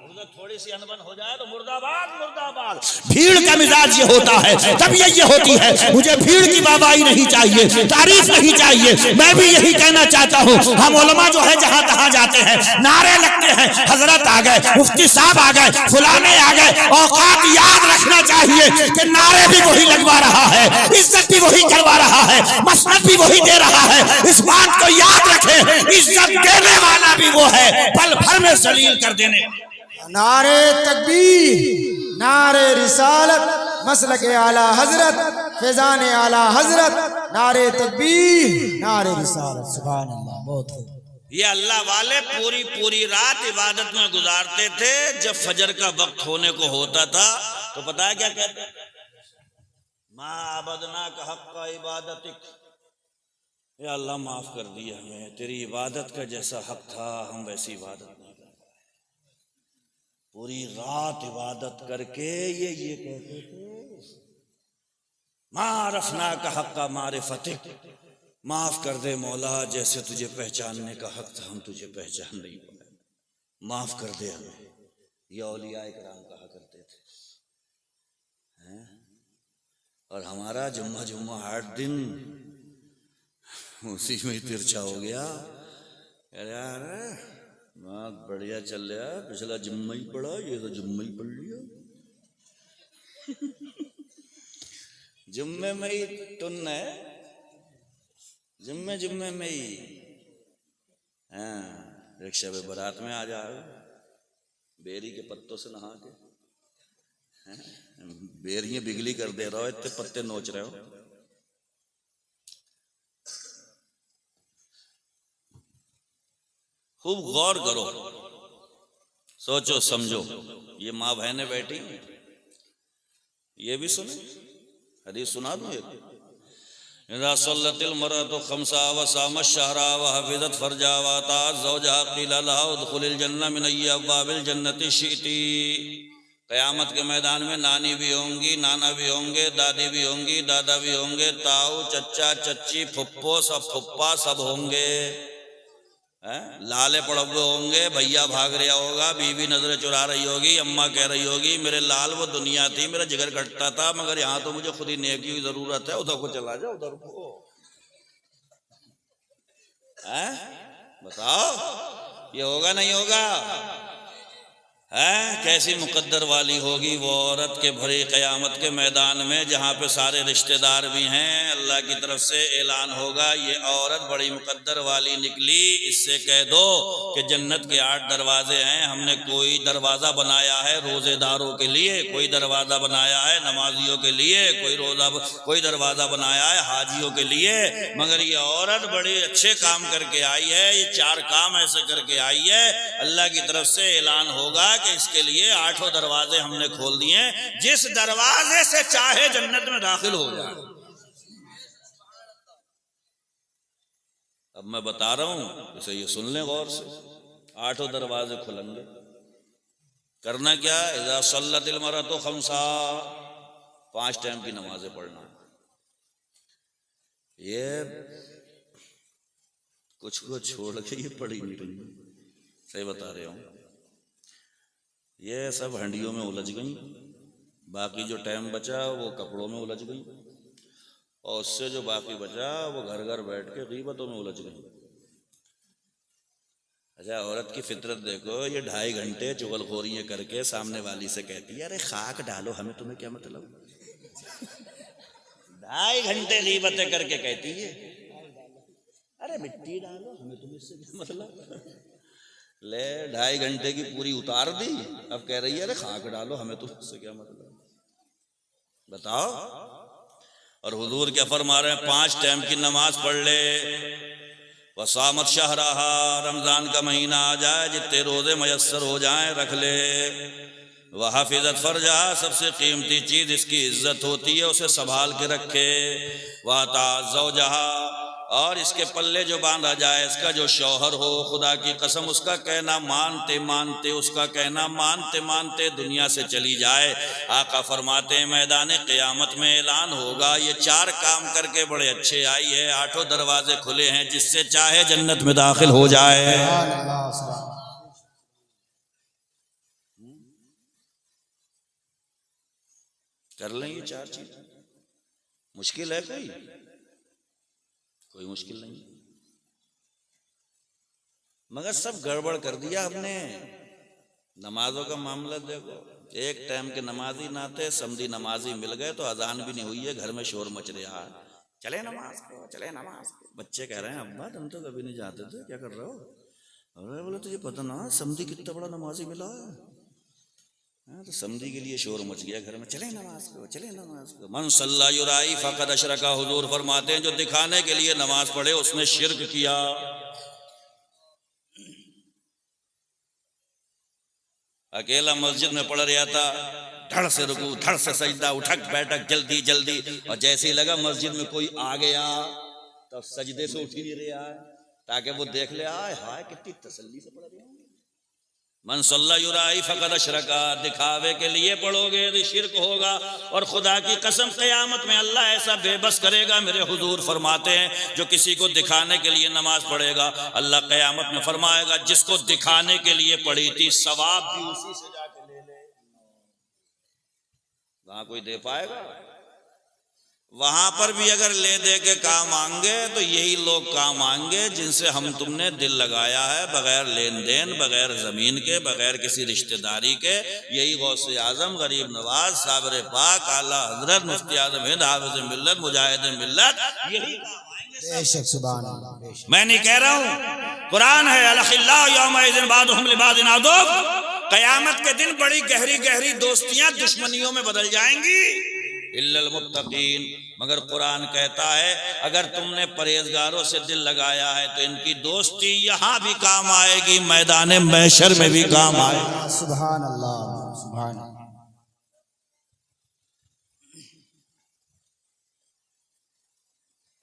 उधर थोड़ी सी अनबन हो जाए तो मुर्दाबाद मुर्दाबाद। भीड़ का मिजाज ये होता है, तबीयत ये होती है। मुझे भीड़ की वाहवाही नहीं चाहिए, तारीफ नहीं चाहिए। मैं भी यही कहना चाहता हूँ, हम उलमा जो है जहाँ तहाँ जाते हैं, नारे लगते हैं, हजरत आ गए, मुफ्ती साहब आ गए, फुलाने आ गए। औकात याद रखना चाहिए कि नारे भी वही लगवा रहा है, इज्जत भी वही करवा रहा है, मसनद भी वही दे रहा है। इस बात को याद रखें, इज्जत देने वाला भी वो है, पल भर में जलील कर देने। नारे तकबीर, नारे रिसालत, मसलक आला हजरत, फैजान आला हजरत, नारे तकबीर, नारे रिसालत। सुभान अल्लाह। बहुत खूब। ये अल्लाह वाले पूरी पूरी रात इबादत में गुजारते थे। जब फजर का वक्त होने को होता था तो पता है क्या कहते, मा अबदना का हक का इबादतिक, या अल्लाह माफ कर दिया हमें, तेरी इबादत का जैसा हक था हम वैसी इबादत नहीं कर पाए। पूरी रात इबादत करके ये कहते थे, मारफना का हक का मारिफतिक, माफ कर दे मौला, जैसे तुझे पहचानने का हक था हम तुझे पहचान नहीं पाए, माफ कर दे हमें। ये औलिया इकराम कहा करते थे। हैं? और हमारा जुम्मा जुम्मा 8 दिन उसी में तिरछा हो गया। अरे यार बहुत बढ़िया चल रहा, पिछला जुम्मा ही पढ़ा, ये तो जुम्मा ही पढ़ लिया। जुम्मे में ही टुन है, जुम्मे जुम्मे में ही। हाँ, रिक्शा पे बारात में आ जाओ, बेरी के पत्तों से नहा के, बेरियां बिगली कर दे रहा हो, इतने पत्ते नोच रहे हो। खूब गौर करो, सोचो समझो। ये माँ बहनें बैठी, ये भी सुने, हदीस सुना दूं एक। इज़ा सल्लतिल मरअतु खम्सा व सामत शहरा व हफिज़त फरजा व अतात ज़ौजहा क़ीला लहा उदख़ुलिल जन्नह मिन अय्यि अब्वाबिल जन्नति शि'ति। क़यामत के मैदान में नानी भी होंगी, नाना भी होंगे, दादी भी होंगी, दादा भी होंगे, ताऊ, चच्चा, चच्ची, फुप्पो, सब फुप्पा सब होंगे। लाले पड़वे होंगे, भैया भाग रहा होगा, बीवी नजरें चुरा रही होगी, अम्मा कह रही होगी मेरे लाल वो दुनिया थी, मेरा जिगर कटता था, मगर यहाँ तो मुझे खुद ही नेकी की जरूरत है, उधर को चला जाओ, उधर को। बताओ ये होगा नहीं होगा? कैसी मुकद्दर वाली होगी वो औरत के भरी क़यामत के मैदान में, जहाँ पे सारे रिश्तेदार भी हैं। अल्लाह की तरफ से ऐलान होगा, ये औरत बड़ी मुकद्दर वाली निकली, इससे कह दो कि जन्नत के 8 दरवाजे हैं, हमने कोई दरवाज़ा बनाया है रोज़ेदारों के लिए, कोई दरवाज़ा बनाया है नमाजियों के लिए, कोई दरवाज़ा बनाया है हाजियों के लिए, मगर ये औरत बड़े अच्छे काम करके आई है, ये 4 काम ऐसे करके आई है। अल्लाह की तरफ से ऐलान होगा कि इसके लिए 8 दरवाजे हमने खोल दिए, जिस दरवाजे से चाहे जन्नत में दाखिल हो जाए। अब मैं बता रहा हूं, इसे ये सुन लें गौर से। 8 दरवाजे खुलेंगे। करना क्या? इज़ा सल्लतिल मरअतु खम्सा, 5 टाइम की नमाजें पढ़ना। ये कुछ को छोड़ के ये पढ़ी नहीं रही, सही बता रहे हूं। ये सब हंडियों में उलझ गई, बाकी जो टाइम बचा वो कपड़ों में उलझ गई, और उससे जो बाकी बचा वो घर घर बैठ के गीबतों में उलझ गई। अच्छा, औरत की फितरत देखो, ये 2.5 घंटे चुगलखोरियां करके सामने वाली से कहती है अरे खाक डालो हमें, तुम्हें क्या मतलब? 2.5 घंटे गीबतें करके कहती है अरे मिट्टी डालो हमें, तुम्हें इससे क्या मतलब? ले 2.5 घंटे की पूरी उतार दी, अब कह रही है अरे खाक डालो हमें, तो इससे क्या मतलब? बताओ। और हुजूर क्या फरमा रहे हैं? 5 टाइम की नमाज पढ़ ले। वसामत शहरहा, रमजान का महीना आ जाए, जितने रोजे मयस्सर हो जाएं रख ले। वह हाफिजत फरजा, सबसे कीमती चीज इसकी इज्जत होती है, उसे संभाल के रखे। वह ज़ौजहा, और इसके पल्ले जो बांधा जाए, इसका जो शौहर हो, खुदा की कसम उसका कहना मानते मानते, उसका कहना मानते मानते दुनिया से चली जाए। आका फरमाते हैं मैदान क़यामत में ऐलान होगा, ये 4 काम करके बड़े अच्छे आई है, 8 दरवाजे खुले हैं, जिससे चाहे जन्नत में दाखिल हो जाए। कर लें ये 4 चीज, मुश्किल है कोई मुश्किल नहीं, मगर सब गड़बड़ कर दिया हमने। नमाजों का मामला देखो, एक टाइम के नमाजी ना थे, समधी नमाजी मिल गए तो अजान भी नहीं हुई है, घर में शोर मच रहा है, चले नमाज को, चले नमाज को। बच्चे कह रहे हैं अब्बा तुम तो कभी नहीं जाते थे, क्या कर रहे हो? अरे बोले तुझे पता ना समधी कितना बड़ा नमाजी मिला है। तो समझी के लिए शोर मच गया घर में, चले नमाज को, चले नमाज को। मन सल्ला युराई फक़द अशरका, हुजूर फरमाते हैं जो दिखाने के लिए नमाज पढ़े उसने शिर्क किया। अकेला मस्जिद में पढ़ रहा था, धड़ से रुकू, धड़ से सजदा, उठक बैठक जल्दी जल्दी, और जैसे ही लगा मस्जिद में कोई आ गया तो सजदे से उठ ही नहीं रहा है, ताकि वो देख ले आए हाय कितनी तसल्ली से पढ़ रहे हैं। मन सल्ला युराई फक़द अशरका, दिखावे के लिए पढ़ोगे तो शिर्क होगा। और खुदा की कसम क़यामत में अल्लाह ऐसा बेबस करेगा, मेरे हुजूर फरमाते हैं जो किसी को दिखाने के लिए नमाज पढ़ेगा, अल्लाह क़यामत में फरमाएगा जिसको दिखाने के लिए पढ़ी थी सवाब भी उसी से जाके ले ले। वहां कोई दे पाएगा? वहां पर भी अगर ले दे के काम आएंगे तो यही लोग काम आएंगे जिनसे हम तुमने दिल लगाया है, बगैर लेन देन, बगैर जमीन के, बगैर किसी रिश्तेदारी के। यही गौसे आजम, गरीब नवाज, साबिर पाक, आला हजरत, मुफ्ती आजम हिंद, हाफिज मिल्लत, मुजाहिद मिल्लत, यही काम आएंगे। बेशक सुभान अल्लाह। मैं नहीं कह रहा हूं, कुरान है अलखिल्लाह यौमइज़िन बादुहुम लिबादिन अदुव, कयामत के दिन बड़ी गहरी गहरी दोस्तियां दुश्मनियों में बदल जाएंगी, इल्लल मुत्तकीन। मगर कुरान कहता है अगर तुमने परहेजगारों से दिल लगाया है तो इनकी दोस्ती यहां भी काम आएगी, मैदान महशर में भी काम आएगी। सुभान अल्लाह, सुभान अल्लाह।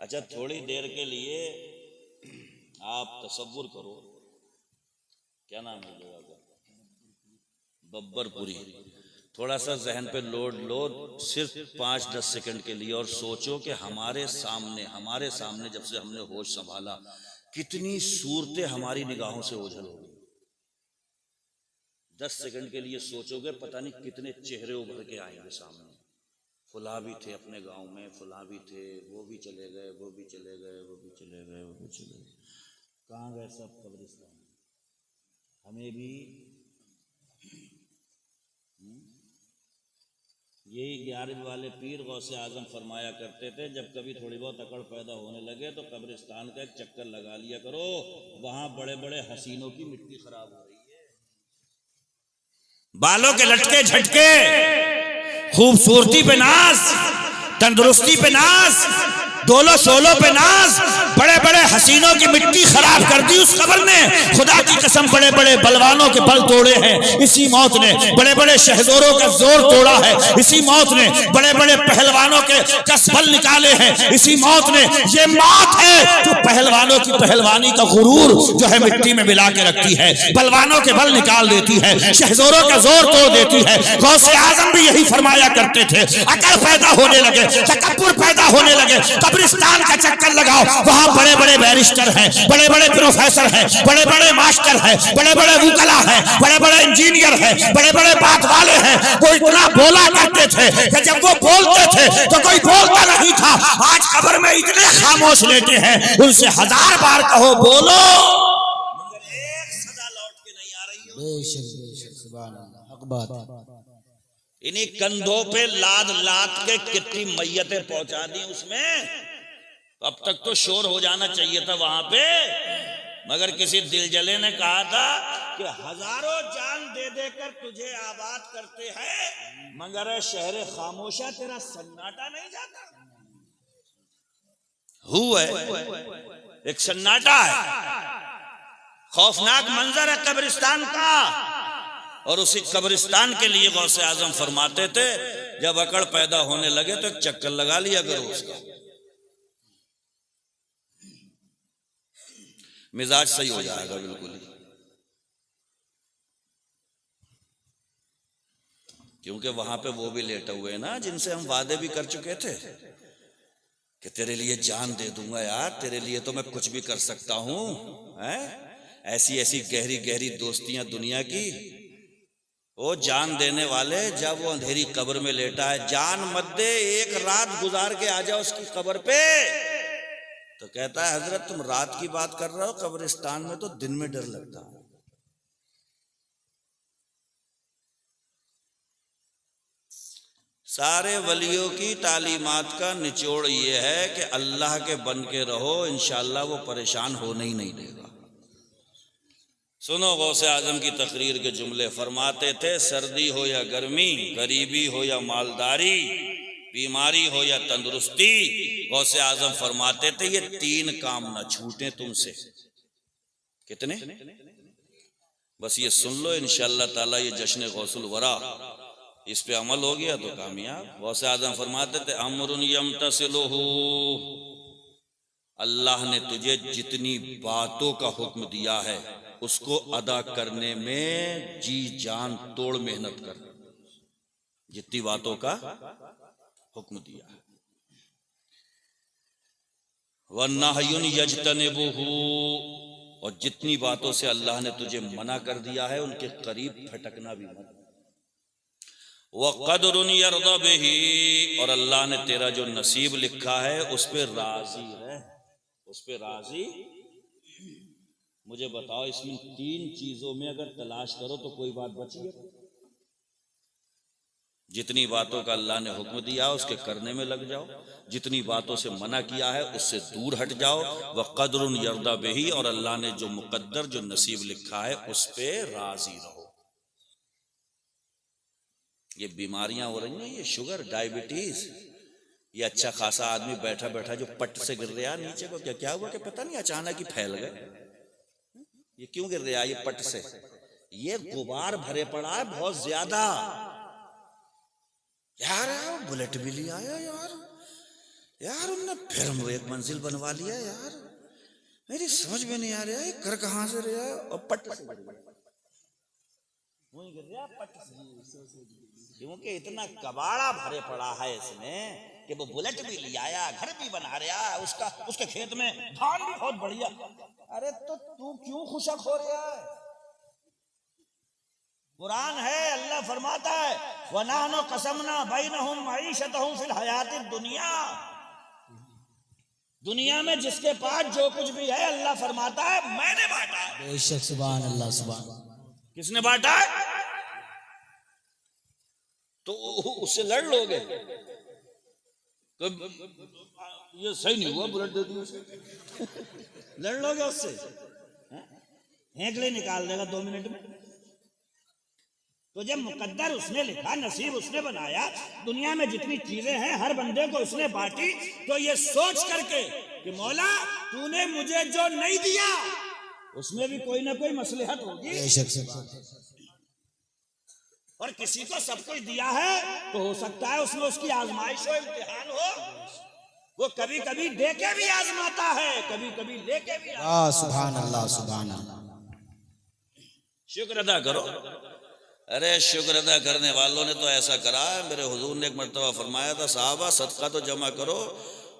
अच्छा, थोड़ी देर के लिए आप तसव्वुर करो, क्या नाम है जगह का? बब्बरपुरी। थोड़ा सा जहन पे लोड लो, सिर्फ 5-10 सेकंड के लिए, और सोचो कि हमारे सामने जब से हमने होश संभाला कितनी सूरतें हमारी निगाहों से ओझल हो गई। 10 सेकंड के लिए सोचोगे पता नहीं कितने चेहरे उभर के आएंगे सामने। फुला भी थे अपने गांव में, फुला भी थे, वो भी चले गए, वो भी चले गए, वो भी चले गए, वो भी चले गए। कहाँ गए सब? कब्रिस्तान। हमें भी यही 11वीं वाले पीर गौसे आजम फरमाया करते थे, जब कभी थोड़ी बहुत अकड़ पैदा होने लगे तो कब्रिस्तान का एक चक्कर लगा लिया करो, वहां बड़े बड़े हसीनों की मिट्टी खराब हो रही है, बालों के लटके झटके, खूबसूरती पे नाज, तंदुरुस्ती पे नाज, डोलो सोलो पे नाज, बड़े बड़े हसीनों की मिट्टी खराब कर दी उस कब्र ने। खुदा की कसम बड़े बड़े बलवानों के बल तोड़े हैं इसी मौत ने, बड़े बड़े शहजोरों का जोर तोड़ा है इसी मौत ने, बड़े बड़े पहलवानों के कसबल निकाले हैं इसी मौत ने। ये मौत है जो पहलवानों की पहलवानी का गुरूर जो है मिट्टी में मिला के रखती है, बलवानों के बल निकाल देती है, शहजोरों का जोर तोड़ देती है। गौसे आजम भी यही फरमाया करते थे, अकल पैदा होने लगे, तकब्बुर पैदा होने लगे, कब्रिस्तान का चक्कर लगाओ, वहां बड़े बड़े बैरिस्टर हैं, बड़े बड़े प्रोफेसर हैं, बड़े बड़े मास्टर हैं, बड़े बड़े वुकला हैं, बड़े बड़े इंजीनियर हैं, बड़े बड़े बात वाले हैं। वो इतना बोला करते थे कि जब वो बोलते थे तो कोई बोलता नहीं था। आज कब्र में इतने खामोश लेटे हैं, उनसे 1000 बार कहो बोलो, मगर एक सदा लौट के नहीं आ रही हो। बेशक बेशक, सुभान अल्लाह, हक बात। इन्हीं कंधों पे लाद लाद के कितनी मैयतें पहुंचा दी उसमें। अब तक तो शोर हो जाना चाहिए था वहां पे, मगर किसी दिलजले ने कहा था कि हजारों जान दे देकर तुझे आबाद करते हैं, मगर शहर खामोशा तेरा सन्नाटा नहीं जाता। हुआ है एक सन्नाटा है, खौफनाक मंजर है कब्रिस्तान का। और उसी कब्रिस्तान के लिए गौसे आजम फरमाते थे जब अकड़ पैदा होने लगे तो एक चक्कर लगा लिया करो उसका। मिजाज सही हो जाएगा बिल्कुल ही। क्योंकि वहां पे वो भी लेटे हुए हैं ना जिनसे हम वादे भी कर चुके थे कि तेरे लिए जान दे दूंगा यार, तेरे लिए तो मैं कुछ भी कर सकता हूं, हैं? ऐसी ऐसी गहरी गहरी दोस्तियां दुनिया की। वो जान देने वाले जब वो अंधेरी कब्र में लेटा है, जान मत दे, एक रात गुजार के आ जाओ उसकी कब्र पे, तो कहता है हजरत तुम रात की बात कर रहे हो, कब्रिस्तान में तो दिन में डर लगता है। सारे वलियों की तालीमात का निचोड़ ये है कि अल्लाह के बन के रहो, इंशाअल्लाह वो परेशान होने ही नहीं देगा। सुनो गौसे आजम की तकरीर के जुमले, फरमाते थे सर्दी हो या गर्मी, गरीबी हो या मालदारी, बीमारी हो या तंदुरुस्ती, गौसे आजम फरमाते थे ये तीन काम न छूटे तुमसे। कितने? बस ये सुन लो, इंशाअल्लाह ताला ये जश्न गौसुल वरा इस पे अमल हो गया तो कामयाब। गौसे आजम फरमाते थे अमरुन यमतसिलुहु, अल्लाह ने तुझे जितनी बातों का हुक्म दिया है उसको अदा करने में जी जान तोड़ मेहनत कर, जितनी बातों का हुक्म दिया है। वन्नहयुन यजतनिबुहु, और जितनी बातों से अल्लाह ने तुझे मना कर दिया है उनके करीब फटकना भी मत। वक़दरुन यर्दा बिही, और अल्लाह ने तेरा जो नसीब लिखा है उस पे राजी है, उस पे राजी। मुझे बताओ इसमें तीन चीजों में अगर तलाश करो तो कोई बात बची है? जितनी बातों का अल्लाह ने हुक्म दिया उसके करने में लग जाओ, जितनी बातों से मना किया है उससे दूर हट जाओ। वक़दरुन यर्दा बिही, और अल्लाह ने जो मुकद्दर जो नसीब लिखा है उस पे राजी रहो। ये बीमारियां हो रही हैं, ये शुगर, डायबिटीज, ये अच्छा खासा आदमी बैठा बैठा जो पट से गिर रहा नीचे को, क्या क्या हुआ कि पता नहीं, अचानक ही फैल गए। ये क्यों गिर रहा है? ये पट से, ये गुबार भरे पड़ा है बहुत ज्यादा। यार बुलेट भी लिया है यार, यार उनने फिर एक मंजिल बनवा लिया यार, मेरी समझ में नहीं आ रहा है कर कहां से रहा है, और पट से वहीं गिर रहा पट से, क्योंकि इतना कबाड़ा भरे पड़ा है इसमें कि वो बुलेट भी ले आया, घर भी बना रहा है, उसका उसके खेत में धान भी बहुत बढ़िया। अरे तो तू क्यों खुशक हो रहा है? कुरान है, अल्लाह फरमाता है वनानो कसमना बैनहुम मईशतहुम फिल हयातिद दुनिया, दुनिया में जिसके पास जो कुछ भी है अल्लाह फरमाता है मैंने बांटा है। बेशक, सुभान अल्लाह, सुभान। किसने बांटा है? तो उससे लड़ लोगे तो ये सही नहीं हुआ, बुलेट दे दी उसे लड़ लोगे उससे, हेंकले निकाल देगा 2 मिनट में। तो जब मुकद्दर उसने लिखा, नसीब उसने बनाया, दुनिया में जितनी चीजें हैं हर बंदे को उसने बांटी, तो ये सोच करके कि मौला तूने मुझे जो नहीं दिया उसमें भी कोई ना कोई मसलहत होगी, और किसी को सब कुछ दिया है तो हो सकता है उसमें उसकी आजमाइश हो, इम्तिहान हो, वो कभी कभी दे के भी आजमाता है, कभी कभी लेके भी। सुभान अल्लाह, सुभान अल्लाह। शुक्र अदा करो। अरे शुक्र अदा करने वालों ने तो ऐसा करा है, मेरे हुजूर ने एक मर्तबा फरमाया था साहबा सदका तो जमा करो।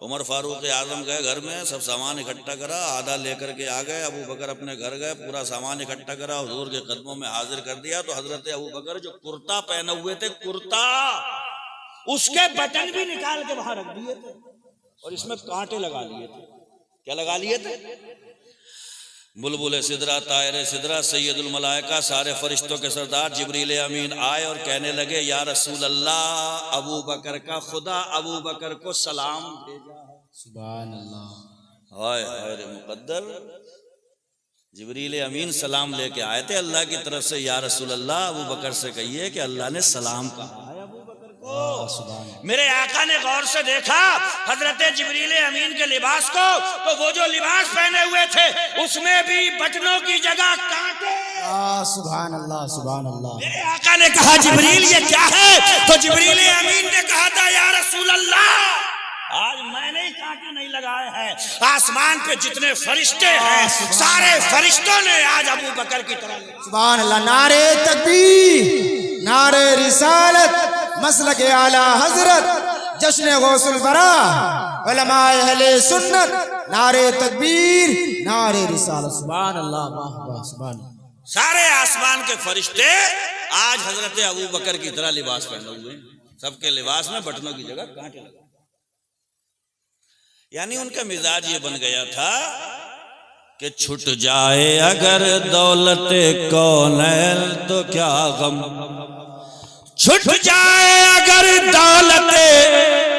उमर फारूक आजम गए घर में, सब सामान इकट्ठा करा, आधा लेकर के आ गए। अबू बकर अपने घर गए, पूरा सामान इकट्ठा करा, हुजूर के कदमों में हाजिर कर दिया। तो हजरत अबू बकर जो कुर्ता पहने हुए थे, कुर्ता उसके बटन भी निकाल के बाहर रख दिए थे और इसमें कांटे लगा लिए थे। क्या लगा लिए थे? बुलबुल सिदरा, तायर सिदरा, सैयदुल मलाइका, सारे फरिश्तों के सरदार जिब्रील अमीन आए और कहने लगे या रसूल अल्लाह, अबू बकर का खुदा अबू बकर को सलाम भेजा है। सुभान अल्लाह। हाय हाय रे मुकद्दर, जिब्रील अमीन सलाम लेके आए थे अल्लाह की तरफ से। या रसूल अल्लाह, अबू बकर से कहिए कि अल्लाह ने सलाम कहा है अबू बकर को। मेरे आका ने गौर से देखा हजरत जिब्रील अमीन के लिबास को, तो वो जो लिबास पहने हुए थे उसमें भी बटनों की जगह कांटे। सुभान अल्लाह, सुभान अल्लाह। मेरे आका ने कहा जिब्रील ये क्या है? तो जिब्रील अमीन ने कहा था या रसूल अल्लाह, आज मैंने ही कांटे नहीं लगाए हैं, आसमान पे जितने फरिश्ते हैं सारे फरिश्तों ने आज अबू बकर की तरह। सुभान अल्लाह। नारे तकबीर, नारे रिसालत, मसलक आला हजरत, जश्न गौसुल बरा, उलमाए अहले सुन्नत, नारे तकबीर, नारे रिसालत। सुभान अल्लाह, वाह वाह, सुभान अल्लाह। सारे आसमान के फरिश्ते आज हजरत अबू बकर की तरह लिबास पहने हुए हैं। सबके लिबास में बटनों की जगह कांटे लगे। यानी उनका मिजाज ये बन गया था कि छुट जाए अगर दौलत कौनैन तो क्या गम, छुट जाए अगर दौलत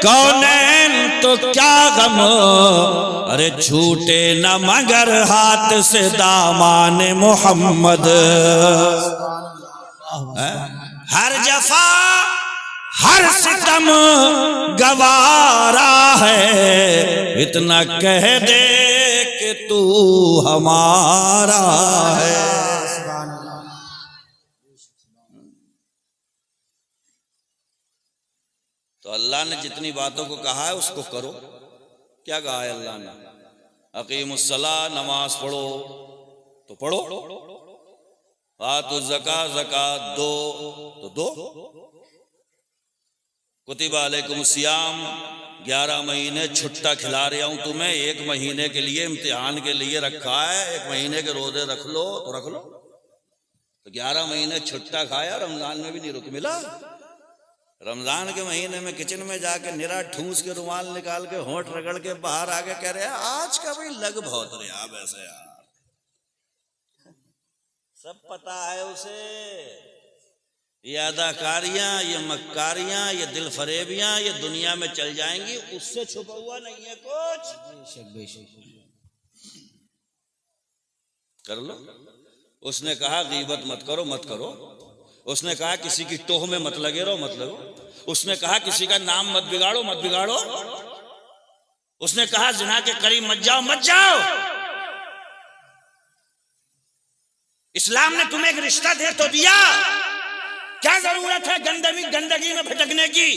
कौनैन तो क्या गम, अरे छूटे न मगर हाथ से दामान मोहम्मद। हर जफा हर सितम गवारा है, इतना कह दे कि तू हमारा है। तो अल्लाह ने जितनी बातों को कहा है उसको करो। क्या कहा है अल्लाह ने? अकीमुस्सला, नमाज पढ़ो तो पढ़ो, आतु ज़का, ज़कात दो तो दो, कुतिबा अलैकुम सियाम, 11 महीने छुट्टा खिला रहा हूं तुम्हें, 1 महीने के लिए इम्तिहान के लिए रखा है, 1 महीने के रोजे रख लो तो रख लो। तो 11 महीने छुट्टा खाया, रमजान में भी नहीं रुक मिला। रमजान के महीने में किचन में जाके निरा ठूस के रुमाल निकाल के होंठ रगड़ के बाहर आके कह रहे आज का भाई लग बहुत रहा वैसे यार, सब पता है उसे, ये अदाकारियां, ये मक्कारियां, ये दिल फरेबियां ये दुनिया में चल जाएंगी, उससे छुपा हुआ नहीं है कुछ। कर लो। उसने कहा गीबत मत करो, मत करो। उसने कहा किसी की टोह में मत लगे रहो, मत लगो। उसने कहा किसी का नाम मत बिगाड़ो, मत बिगाड़ो। उसने कहा जिना के करीब मत जाओ, मत जाओ। इस्लाम ने तुम्हें एक रिश्ता दे तो दिया, क्या जरूरत है गंदगी में भटकने की?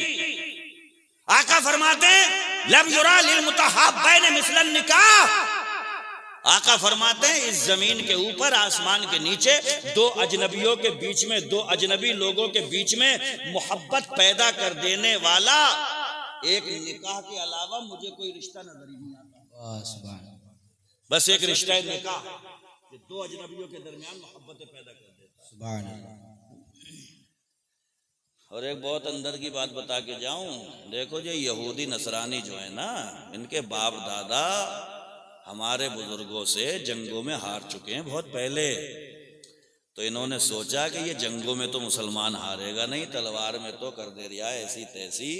आका फरमाते हैं लब युरा लिल मुतहाब्बैन मिसलन निकाह। आका फरमाते हैं इस जमीन के ऊपर, आसमान के नीचे, 2 अजनबियों के बीच में, 2 अजनबी लोगों के बीच में मोहब्बत पैदा कर देने वाला एक निकाह के अलावा मुझे कोई रिश्ता नजर ही नहीं आता। बस एक रिश्ता निकाह, 2 अजनबियों के दरमियान मोहब्बतें पैदा कर देता। और एक बहुत अंदर की बात बता के जाऊं, देखो जो यहूदी नसरानी जो है ना, इनके बाप दादा हमारे बुजुर्गों से जंगों में हार चुके हैं बहुत पहले। तो इन्होंने सोचा कि ये जंगों में तो मुसलमान हारेगा नहीं, तलवार में तो कर दे रहा है ऐसी तैसी,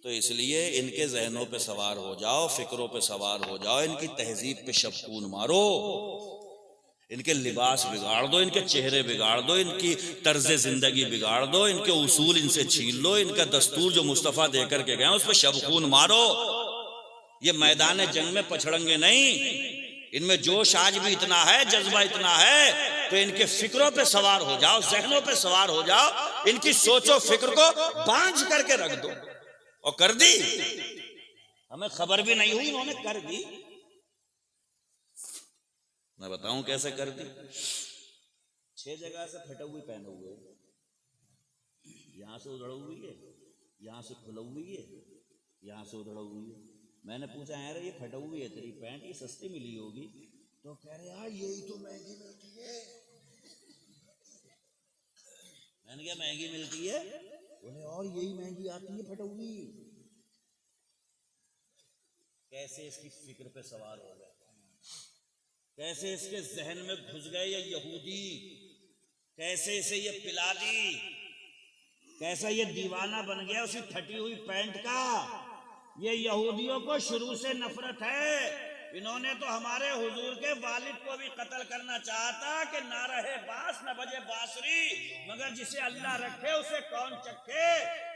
तो इसलिए इनके जहनों पे सवार हो जाओ, फिक्रों पे सवार हो जाओ, इनकी तहजीब पे शबकून मारो, इनके लिबास बिगाड़ दो, इनके चेहरे बिगाड़ दो, इनकी तर्ज जिंदगी बिगाड़ दो, इनके उसूल इनसे छीन लो, इनका दस्तूर जो मुस्तफ़ा दे करके गए उस पर शबकून मारो। ये मैदान जंग में पछड़ेंगे नहीं, इनमें जोश आज भी इतना है, जज्बा इतना है, तो इनके फिक्रों पे सवार हो जाओ, जहनों पे सवार हो जाओ, इनकी सोचो फिक्र को बांझ करके रख दो। और कर दी, हमें खबर भी नहीं हुई, इन्होंने कर दी। मैं बताऊं कैसे कर दी? 6 जगह से फटे हुए पहने हुए, यहां से उधड़ हुई है, यहां से खुल हुई है, यहां से उधड़ हुई है। मैंने पूछा यार ये फटा हुई है तेरी पैंट, ये सस्ती मिली होगी? तो कह रहे यार यही तो महंगी मिलती है। मैंने क्या महंगी मिलती है? बोले और यही महंगी आती है फटा हुई। कैसे इसकी फिक्र पे सवार हो गए, कैसे इसके जहन में घुस गए ये यहूदी, कैसे इसे ये पिला दी, कैसा ये दीवाना बन गया उसी फटी हुई पैंट का। ये यहूदियों को शुरू से नफरत है, इन्होंने तो हमारे हुजूर के वालिद को भी कत्ल करना चाहता कि ना रहे बांस न बजे बांसुरी, मगर जिसे अल्लाह रखे उसे कौन चखे।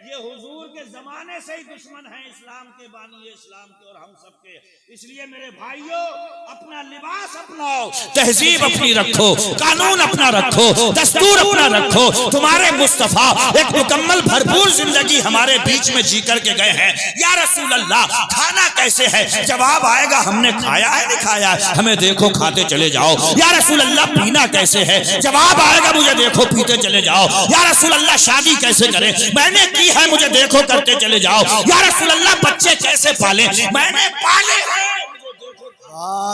ये हुजूर के जमाने से ही दुश्मन है इस्लाम के, बानी इस्लाम के और हम सब के। इसलिए मेरे भाइयों, अपना लिबास अपनाओ, तहजीब अपनी रखो, कानून अपना रखो, दस्तूर अपना रखो। तुम्हारे मुस्तफा एक मुकम्मल भरपूर जिंदगी हमारे बीच में जी करके गए हैं। या रसूल अल्लाह, खाना कैसे है? जवाब आएगा हमने खाया है, नहीं खाया है, हमें देखो खाते चले जाओ। या रसूल अल्लाह, पीना कैसे है? जवाब आएगा मुझे देखो पीते चले जाओ। या रसूल अल्लाह, शादी कैसे करें? मैंने की है, मुझे देखो करते चले जाओ। या रसूल अल्लाह, बच्चे कैसे पाले? मैंने पाले हैं।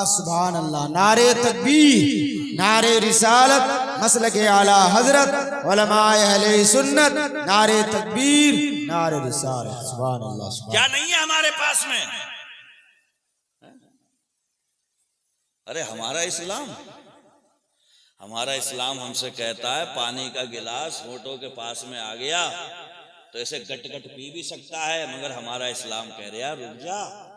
सुभान अल्लाह। नारे तकबीर, नारे रिसालत, मसलके आला हजरत, उलमाए अहले सुन्नत, नारे तकबीर, नारे रिसालत। सुभान अल्लाह। क्या नहीं है हमारे पास में? अरे हमारा इस्लाम हमसे कहता है पानी का गिलास होठों के पास में आ गया तो ऐसे गट गट पी भी सकता है, मगर हमारा इस्लाम कह रहा है रुक जा,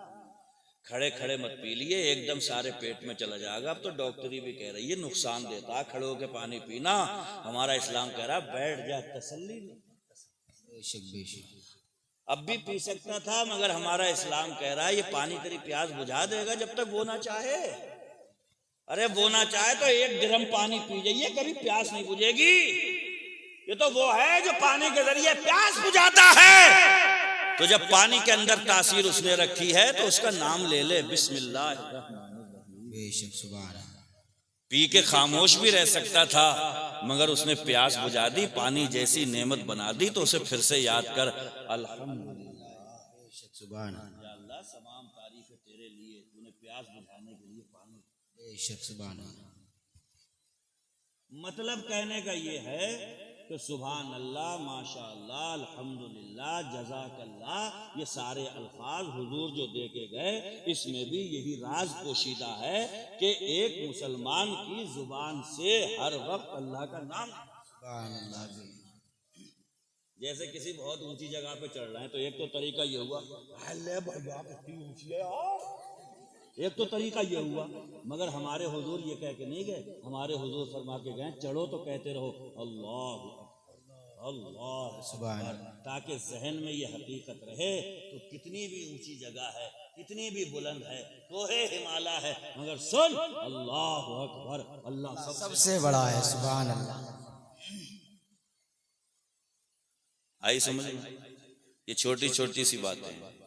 खड़े खड़े मत पी लिए, एकदम सारे पेट में चला जाएगा। अब तो डॉक्टरी भी कह रही है नुकसान देता है खड़े होकर पानी पीना। हमारा इस्लाम कह रहा है बैठ जा, तसल्ली। अब भी पी सकता था, मगर हमारा इस्लाम कह रहा है ये पानी तेरी प्यास बुझा देगा जब तक वो ना चाहे। अरे वो ना चाहे तो 1 ड्रम पानी पी जाइए, कभी प्यास नहीं बुझेगी। ये तो वो है जो पानी के जरिए प्यास बुझाता है। तो जब पानी के अंदर तासीर उसने रखी है तो उसका नाम ले ले, बिस्मिल्लाह। बेशक सुभान अल्लाह। पी के खामोश भी रह सकता था, मगर उसने प्यास बुझा दी, पानी जैसी नेमत बना दी, तो उसे फिर से याद कर अल्हम्दुलिल्लाह। बेशक सुभान अल्लाह। अल्लाह तमाम तारीफें तेरे लिए, तूने प्यास बुझाने के लिए पानी। बेशक सुभान अल्लाह। मतलब कहने का ये है कि सुभान अल्लाह, माशा अल्लाह, अल्हम्दुलिल्लाह, जज़ाकल्लाह, ये सारे अल्फाज हुजूर जो दे के गए, इसमें भी यही राज पोशीदा है कि एक मुसलमान की जुबान से हर वक्त अल्लाह का नाम। सुभान अल्लाह। जैसे किसी बहुत ऊंची जगह पे चढ़ रहे हैं तो एक तो तरीका ये हुआ, अल्लाह भैया कितनी ऊंची है यार, एक तो तरीका ये हुआ। मगर हमारे हुजूर ये कह के नहीं गए, हमारे हुजूर फरमा के गए चढ़ो तो कहते रहो अल्लाह अल्लाह सुभान अल्लाह, ताकि जहन में ये हकीकत रहे तो कितनी भी ऊंची जगह है, कितनी भी बुलंद है, कोहे हिमालय है, मगर सुन अल्लाह अकबर, अल्लाह सबसे बड़ा है। सुभान अल्लाह। आई समझ में? ये छोटी छोटी सी बातें हैं।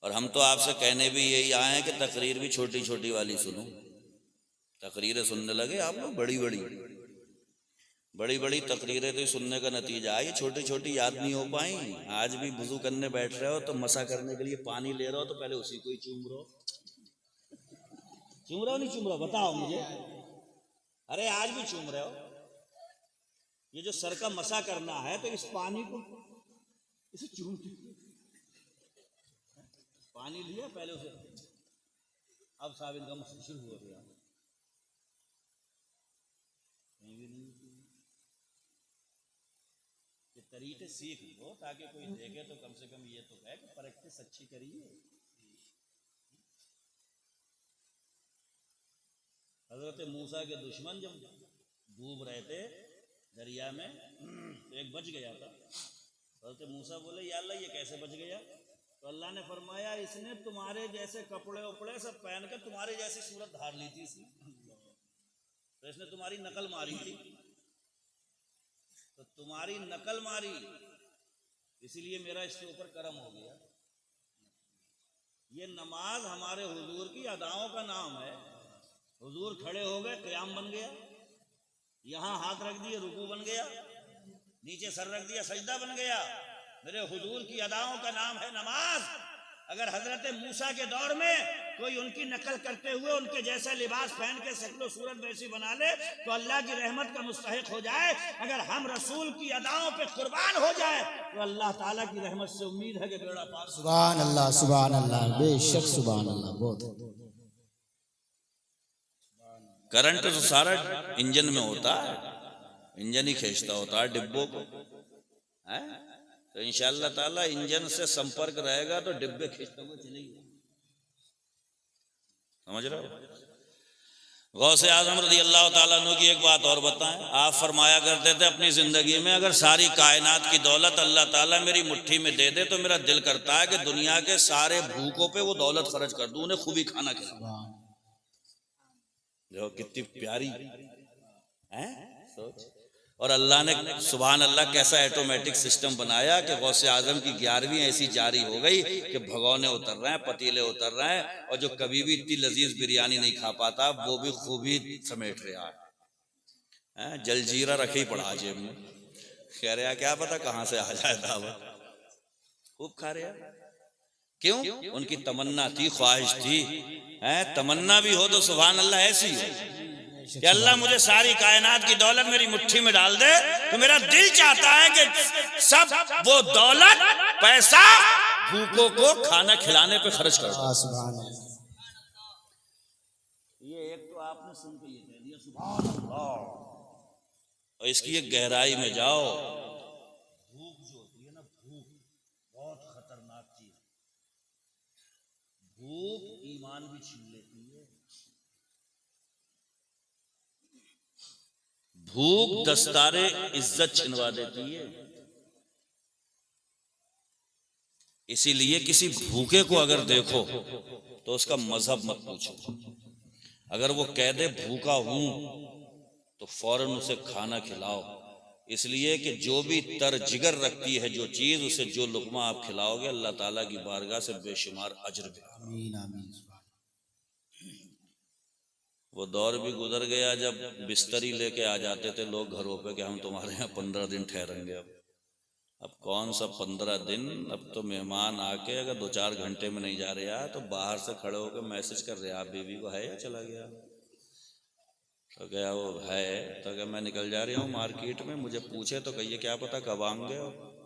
और हम तो आपसे कहने भी यही आए हैं कि तकरीर भी छोटी छोटी वाली सुनो। तकरीरें सुनने लगे आप लोग, बड़ी बड़ी तकरीरें तो सुनने का नतीजा है ये छोटी छोटी याद नहीं हो पाई। आज भी वुजू करने बैठ रहे हो तो मसा करने के लिए पानी ले रहे हो तो पहले उसी को ही चूम रहे हो नहीं चूम रहे हो? बताओ मुझे। अरे आज भी चूम रहे हो। ये जो सर का मसा करना है तो इस पानी को इसे चूम, पानी लिया पहले उसे, अब साबिन का मसला शुरू हो गया। ये तरीके सीख लो ताकि कोई देखे तो कम से कम ये तो है कि प्रैक्टिस अच्छी करिए। हजरत मूसा के दुश्मन जब डूब रहे थे दरिया में तो एक बच गया था। हजरत मूसा बोले या अल्लाह ये कैसे बच गया? तो अल्लाह ने फरमाया इसने तुम्हारे जैसे कपड़े उपड़े सब पहन कर तुम्हारे जैसी सूरत धार ली थी इसने, तो इसने तुम्हारी नकल मारी थी, तो तुम्हारी नकल मारी, इसीलिए मेरा इसके ऊपर करम हो गया। ये नमाज हमारे हुजूर की अदाओं का नाम है। हुजूर खड़े हो गए, क़याम बन गया, यहाँ हाथ रख दिए रुकू बन गया, नीचे सर रख दिया सजदा बन गया। मेरे हुजूर की अदाओं का नाम है नमाज। अगर हजरत मूसा के दौर में कोई उनकी नकल करते हुए उनके जैसा लिबास पहन के शक्ल सूरत वैसी बना ले तो अल्लाह की रहमत का मुस्तहिक हो जाए। अगर हम रसूल की अदाओं पे कुर्बान हो जाए तो अल्लाह ताला की रहमत से उम्मीद है कि बेड़ा पार। सुभान अल्लाह, सुभान अल्लाह, बेशक सुभान अल्लाह। बहुत करंट तो सारा इंजन में होता है, इंजन ही खींचता होता है डिब्बों को, है? तो इंशाअल्लाह ताला इंजन से संपर्क रहेगा तो डिब्बे खींचते हुए चलेंगे। समझ रहे हो? गौसे आजम रज़ी अल्लाह ताला अन्हु की एक बात और बताएं, आप फरमाया करते थे अपनी ज़िंदगी में, अगर सारी कायनात की दौलत अल्लाह ताला मेरी मुट्ठी में दे दे तो मेरा दिल करता है कि दुनिया के सारे भूखों पे वो दौलत खर्च कर दूं, उन्हें खूबी खाना खिलाऊं। देखो कितनी प्यारी है सोच। और अल्लाह ने सुभान अल्लाह कैसा ऑटोमेटिक सिस्टम बनाया कि गौसे आजम की 11वीं ऐसी जारी हो गई कि भगोने उतर रहे हैं, पतीले उतर रहे हैं, और जो कभी भी इतनी लजीज बिरयानी नहीं खा पाता वो भी खूबी समेट रहा है। जलजीरा रखे ही पड़ा जेब में, कह रहा क्या पता कहां से आ जाए दावत, खूब खा रहे हैं। क्यों? उनकी तमन्ना थी, ख्वाहिश थी। तमन्ना भी हो तो सुभान अल्लाह ऐसी हो कि अल्लाह मुझे सारी कायनात की दौलत मेरी मुट्ठी में डाल दे तो मेरा दिल चाहता है कि सब वो दौलत पैसा भूखों को खाना खिलाने पे खर्च कर दो। ये एक तो आपने सुन के ये कह दिया सुभान अल्लाह, और इसकी एक गहराई में जाओ। भूख जो होती है ना, भूख बहुत खतरनाक चीज। भूख ईमान भी छीन लेती है। भूख दस्तारे इज्जत छिनवा देती है। इसीलिए किसी भूखे को अगर देखो तो उसका मजहब मत पूछो। अगर वो कह दे भूखा हूं तो फौरन उसे खाना खिलाओ, इसलिए कि जो भी तर जिगर रखती है जो चीज, उसे जो लुकमा आप खिलाओगे अल्लाह ताला की बारगाह से बेशुमार अजर भी। वो दौर भी गुजर गया जब बिस्तरी लेके आ जाते थे लोग घरों पे कि हम तुम्हारे यहाँ 15 दिन ठहरेंगे। अब कौन सा 15 दिन, अब तो मेहमान आके अगर 2-4 घंटे में नहीं जा रहे तो बाहर से खड़े होकर मैसेज कर रहे आप बीवी को है या चला गया। तो क्या वो है, तो क्या मैं निकल जा रही हूँ मार्केट में, मुझे पूछे तो कहिए क्या पता कब आएंगे,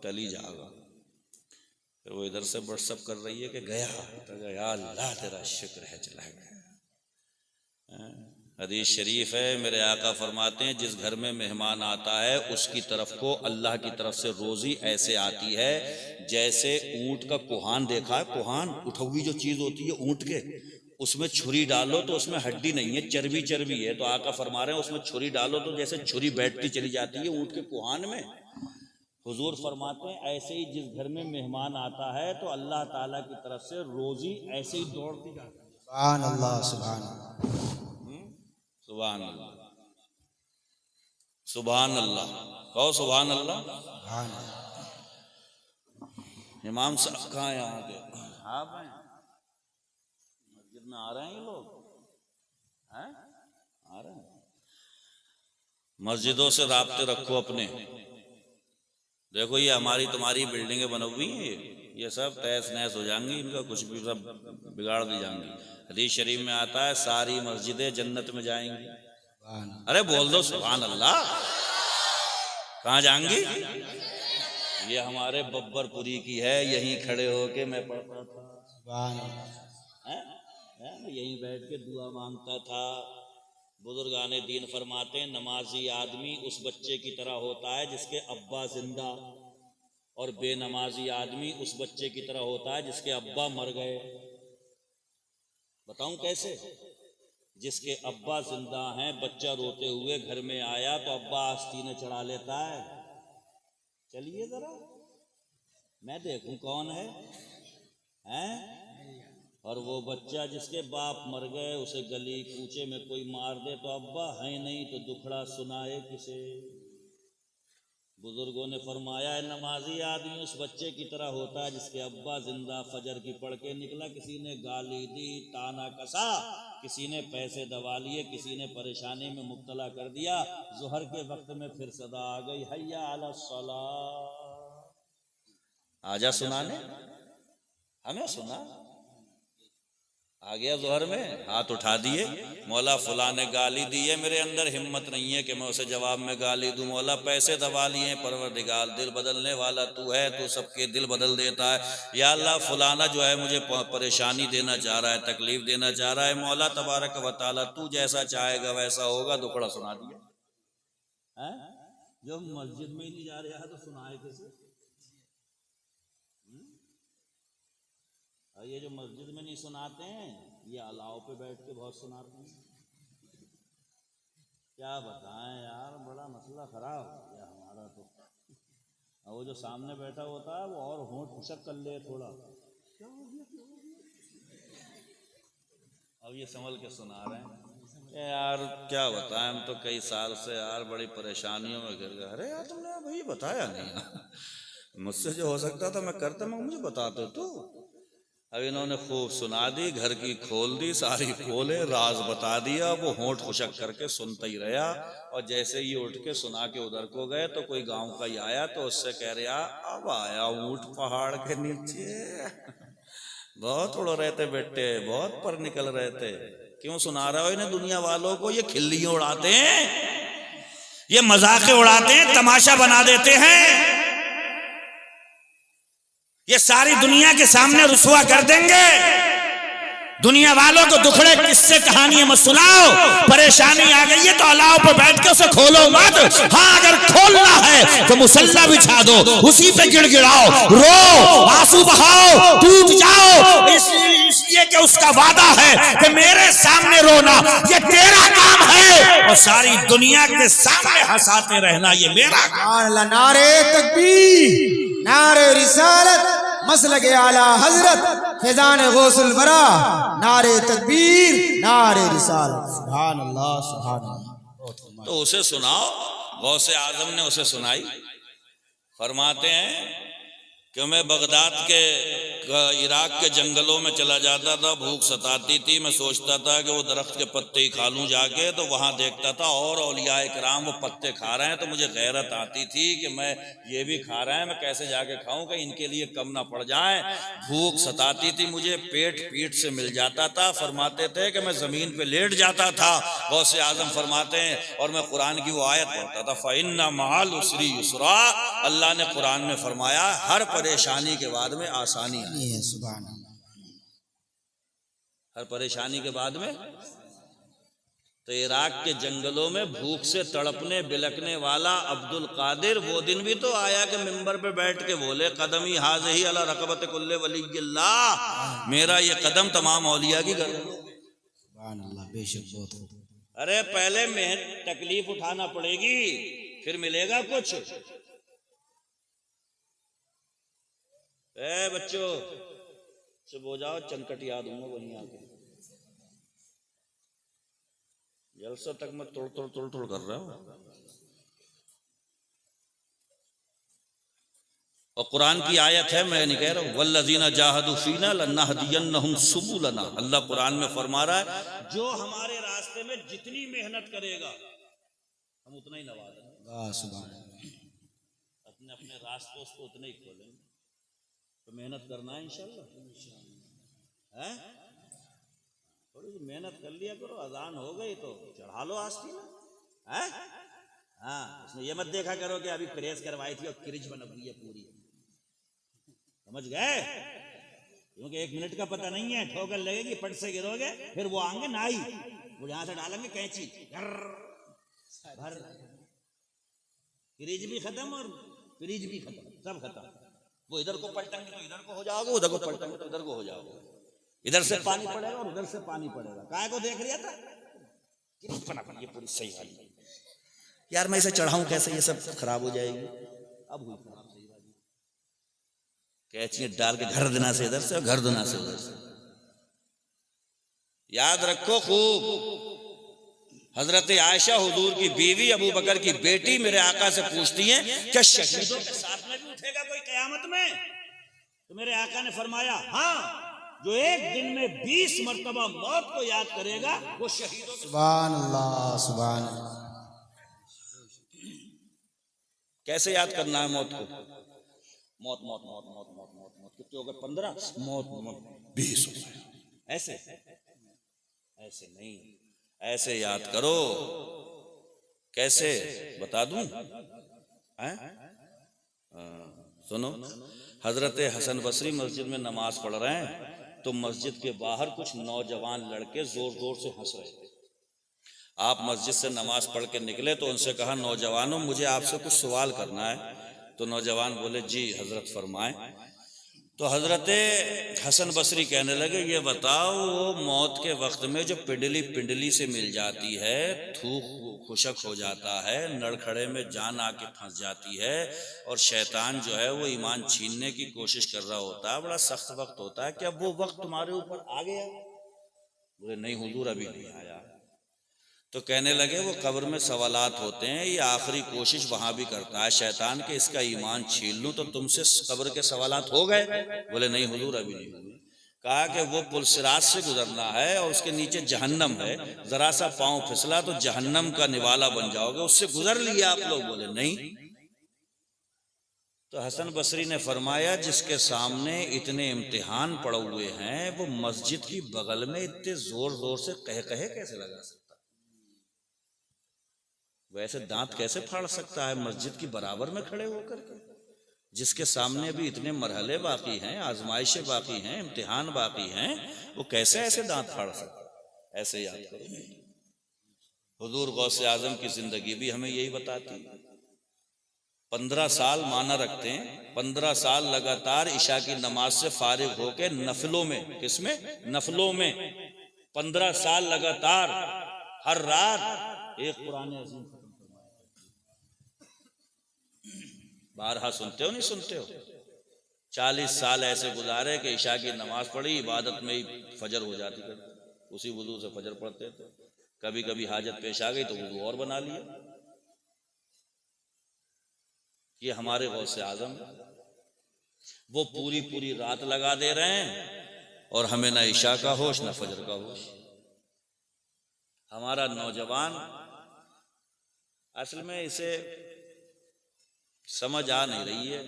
कल ही जाएगा। फिर वो इधर से व्हाट्सअप कर रही है कि गया, तो गया अल्लाह तेरा शुक्र है चला गया। हदीस शरीफ है, मेरे आका फरमाते हैं जिस घर में मेहमान आता है उसकी तरफ को अल्लाह की तरफ से रोजी ऐसे आती है जैसे ऊंट का कुहान देखा है, कुहान उठौगी जो चीज होती है ऊंट के, उसमें छुरी डालो तो उसमें हड्डी नहीं है, चर्बी चर्बी है। तो आका फरमा रहे हैं उसमें छुरी डालो तो जैसे छुरी बैठती चली जाती है ऊंट के कुहान में। हुजूर फरमाते हैं ऐसे ही जिस घर में मेहमान आता है तो अल्लाह ताला की तरफ से रोजी ऐसे ही दौड़ती जाती है। सुभान अल्लाह, सुभान सुभान अल्लाह, सुभान अल्लाह, कहो सुभान अल्लाह। इमाम साहब कहाँ यहाँ के? आप हैं मस्जिद में आ रहे हैं ये लोग हैं? आ रहे हैं। मस्जिदों से राब्ते रखो अपने। देखो ये हमारी तुम्हारी बिल्डिंगें बनी हुई हैं, ये सब तहस नहस हो जाएंगी, इनका कुछ भी सब बिगाड़ दी जाएंगी। हदीस शरीफ में आता है सारी मस्जिदें जन्नत में जाएंगी। अरे बोल दो सुभान अल्लाह। कहाँ जाएंगी? ये हमारे बब्बरपुरी की है, यहीं खड़े होके मैं पढ़ता था, यहीं बैठ के दुआ मांगता था। बुजुर्गाने दीन फरमाते हैं नमाजी आदमी उस बच्चे की तरह होता है जिसके अब्बा जिंदा, और बेनमाजी आदमी उस बच्चे की तरह होता है जिसके अब्बा मर गए। बताऊं कैसे? जिसके अब्बा जिंदा हैं, बच्चा रोते हुए घर में आया तो अब्बा आस्तीने चढ़ा लेता है, चलिए जरा मैं देखूं कौन है, हैं? और वो बच्चा जिसके बाप मर गए उसे गली कूचे में कोई मार दे तो अब्बा है नहीं तो दुखड़ा सुनाए किसे। बुजुर्गों ने फरमाया है नमाजी आदमी उस बच्चे की तरह होता है जिसके अब्बा जिंदा, फजर की पढ़ के निकला, किसी ने गाली दी, ताना कसा, किसी ने पैसे दबा लिए, किसी ने परेशानी में मुब्तला कर दिया। जुहर के वक्त में फिर सदा आ गई हैया अला सलाह, आजा सुनाने, हमें सुना। आ गया जोहर में, हाथ उठा दिए, मौला फुला ने गाली दी है, मेरे अंदर हिम्मत नहीं है कि मैं उसे जवाब में गाली दूं। मौला पैसे दबा लिए, परवरदिगार दिल बदलने वाला तू है, तू सबके दिल बदल देता है। या अल्लाह फुलाना जो है मुझे परेशानी देना चाह रहा है, तकलीफ देना चाह रहा है, मौला तबारक व तआला तू जैसा चाहेगा वैसा होगा। दुखड़ा सुना दिया है। जो मस्जिद में ही नहीं जा रहा है तो सुनाए कैसे? ये जो मस्जिद में नहीं सुनाते हैं ये अलाव पे बैठ के बहुत सुनाते हैं। क्या बताएं यार, बड़ा मसला खराब हो गया हमारा तो। और वो जो सामने बैठा होता है वो और होंठ खुशक कर ले थोड़ा, क्या हो गया। अब ये संभल के सुना रहे हैं यार, क्या बताएं, हम तो कई साल से यार बड़ी परेशानियों में गिर गए। अरे यार तुमने भाई बताया नहीं मुझसे जो हो सकता था मैं करता, मैं मुझे बताते तो। अब इन्होंने खूब सुना दी, घर की खोल दी, सारी खोले, राज बता दिया। वो होंठ खुशक करके सुनता ही रहा। और जैसे ही उठ के सुना के उधर को गए तो कोई गांव का ही आया, तो उससे कह रहा अब आया ऊंट पहाड़ के नीचे। बहुत उड़ रहे थे बेटे, बहुत पर निकल रहे थे। क्यों सुना रहे हो इन्हें दुनिया वालों को? ये खिल्लियां उड़ाते हैं, ये मजाके उड़ाते हैं, तमाशा बना देते हैं। ये सारी दुनिया के सामने रुसवा कर देंगे। दुनिया वालों को दुखड़े किस्से कहानियां मत सुनाओ। परेशानी आ गई है तो अलाव पर बैठ के उसे खोलो मत। हाँ, अगर खोलना है तो मुसल्ला बिछा दो, उसी पे गिड़गिड़ाओ, रो, आंसू बहाओ, टूट जाओ, इसलिए कि उसका वादा है कि मेरे सामने रोना ये तेरा काम है और सारी दुनिया के सामने हंसाते रहना ये मेरा काम। नारे तकबीर, नारे रिसालत, मसलके आला हजरत, फैजान गौसुल बरा, नारे तकबीर, नारे रिसालत। सुभान अल्लाह, सुभान अल्लाह। तो उसे सुनाओ। गौसे आजम ने उसे सुनाई। फरमाते हैं कि मैं बगदाद के इराक के जंगलों में चला जाता था, भूख सताती थी, मैं सोचता था कि वो दरख्त के पत्ते ही खा लूं जाके। तो वहां देखता था और औलिया इकराम वो पत्ते खा रहे हैं, तो मुझे गैरत आती थी कि मैं ये भी खा रहे हैं, मैं कैसे जाके खाऊं कि इनके लिए कम ना पड़ जाए। भूख सताती थी मुझे, पेट पीठ से मिल जाता था। फरमाते थे कि मैं जमीन पे लेट जाता था। गौसे आजम फरमाते हैं और मैं कुरान की वो आयत पढ़ता था, फ़इन्ना मअल उसरी युसरा। अल्लाह ने कुरान में फरमाया हर परेशानी के बाद में आसानी है। सुभान अल्लाह। हर परेशानी के बाद में। तो इराक के जंगलों में भूख से तड़पने बिलकने वाला अब्दुल कादिर वो दिन भी तो आया कि मिंबर पे बैठ के बोले कदमी हाज़िही अला रक़बत कुल्ले वलिय्यिल्लाह, मेरा ये कदम तमाम औलिया की गर्दन। सुभान अल्लाह, बेशक बहुत। अरे पहले में तकलीफ उठाना पड़ेगी, फिर मिलेगा कुछ। ए बच्चों चुप हो जाओ, चनकट याद दूंगा वहीं आके। जलसा तक मैं तोड़ कर रहा हूं। और कुरान की आयत है, मैं नहीं कह रहा हूं, वल्लज़ीना जाहदू फीना लनहदियन्नहुम सुबुलना। अल्लाह कुरान में फरमा रहा है जो हमारे रास्ते में जितनी मेहनत करेगा हम उतना ही नवाज देंगे। अपने अपने रास्ते उसको उतने ही खोलेंगे। तो मेहनत करना है इंशाअल्लाह। हैं थोड़ी सी मेहनत कर लिया करो। अजान हो गई तो चढ़ा लो आस्तीन है। हाँ, उसने ये मत देखा करो कि अभी प्रेस करवाई थी और क्रिज बन गई है पूरी, समझ गए? क्योंकि 1 मिनट का पता नहीं है, ठोकर लगेगी, पट से गिरोगे, फिर वो आएंगे नाई, वो यहां से डालेंगे कैंची, भर क्रिज भी खत्म और क्रिज भी खत्म, सब खत्म। वो इधर को पलटेंगे तो इधर को हो जाओगे, उधर को पलटेंगे तो इधर को हो जाओगे। इधर से पानी पड़ेगा और उधर से पानी पड़ेगा। काय को देख लिया था? ये पूरी सही वाली यार, मैं इसे चढ़ाऊं कैसे, ये सब खराब हो जाएगी। अब हुई खराब सही वाली, कैची डाल के घर देना से इधर से और घर देना से उधर से। याद रखो खूब, हजरत आयशा हुजूर की बीवी, अबू बकर की बेटी, मेरे आका से पूछती हैं क्या शहीदों के साथ में भी उठेगा कोई कयामत में? तो मेरे आका ने फरमाया हाँ, जो एक दिन में 20 मरतबा मौत को याद करेगा वो शहीदों। सुभान अल्लाह, सुभान अल्लाह। कैसे याद करना है मौत को? मौत मौत मौत मौत मौत मौत मौत कितने हो गए? 15 मौत मौत 20 हो गए। ऐसे ऐसे नहीं, ऐसे याद करो। कैसे बता दूं? सुनो, हजरत हसन बसरी मस्जिद में नमाज पढ़ रहे हैं तो मस्जिद के बाहर कुछ नौजवान लड़के जोर जोर से हंस रहे थे। आप मस्जिद से नमाज पढ़ के निकले तो उनसे कहा नौजवानों मुझे आपसे कुछ सवाल करना है। तो नौजवान बोले जी हजरत फरमाएं। तो हजरत हसन बसरी कहने लगे, ये बताओ वो मौत के वक्त में जो पिंडली पिंडली से मिल जाती है, थूक खुशक हो जाता है, नड़खड़े में जान आके फंस जाती है और शैतान जो है वो ईमान छीनने की कोशिश कर रहा होता है, बड़ा सख्त वक्त होता है, क्या वो वक्त तुम्हारे ऊपर आ गया? बोले नहीं हुजूर अभी नहीं आया। तो कहने लगे वो कब्र में सवालात होते हैं, ये आखिरी कोशिश वहां भी करता है शैतान के इसका ईमान छीन लूं, तो तुमसे कब्र के सवालात हो गए? बोले नहीं हुजूर अभी नहीं हुए। कहा कि वो पुलसिरात से गुजरना है और उसके नीचे जहन्नम है, जरा सा पांव फिसला तो जहन्नम का निवाला बन जाओगे, उससे गुजर लिए आप लोग? बोले नहीं। तो हसन बसरी ने फरमाया, जिसके सामने इतने इम्तिहान पड़े हुए हैं वो मस्जिद की बगल में इतने जोर जोर से कह कहे कैसे लगा सकता? वैसे दांत कैसे फाड़ सकता है मस्जिद की बराबर में खड़े होकर के? जिसके सामने भी इतने मरहले बाकी हैं, आजमाइशें बाकी हैं, इम्तिहान बाकी हैं, वो कैसे ऐसे दांत फाड़ सकता? ऐसे याद करो, हुजूर गौसे आजम की जिंदगी भी हमें यही बताती है। 15 साल माना रखते हैं, 15 साल लगातार इशा की नमाज से फारिग होके नफलों में, किसमें? नफलों में 15 साल लगातार हर रात एक कुरान अजीम खत्म करवाया। बारहा सुनते हो नहीं सुनते हो? 40 साल ऐसे गुजारे कि इशा की नमाज पढ़ी, इबादत में ही फजर हो जाती थी, उसी वुजू से फजर पढ़ते थे। कभी कभी हाजत पेश आ गई तो वुजू और बना लिया। ये हमारे गौसे आजम, वो पूरी पूरी रात लगा दे रहे हैं और हमें ना इशा का होश ना फजर का होश। हमारा नौजवान असल में इसे समझ आ नहीं रही है,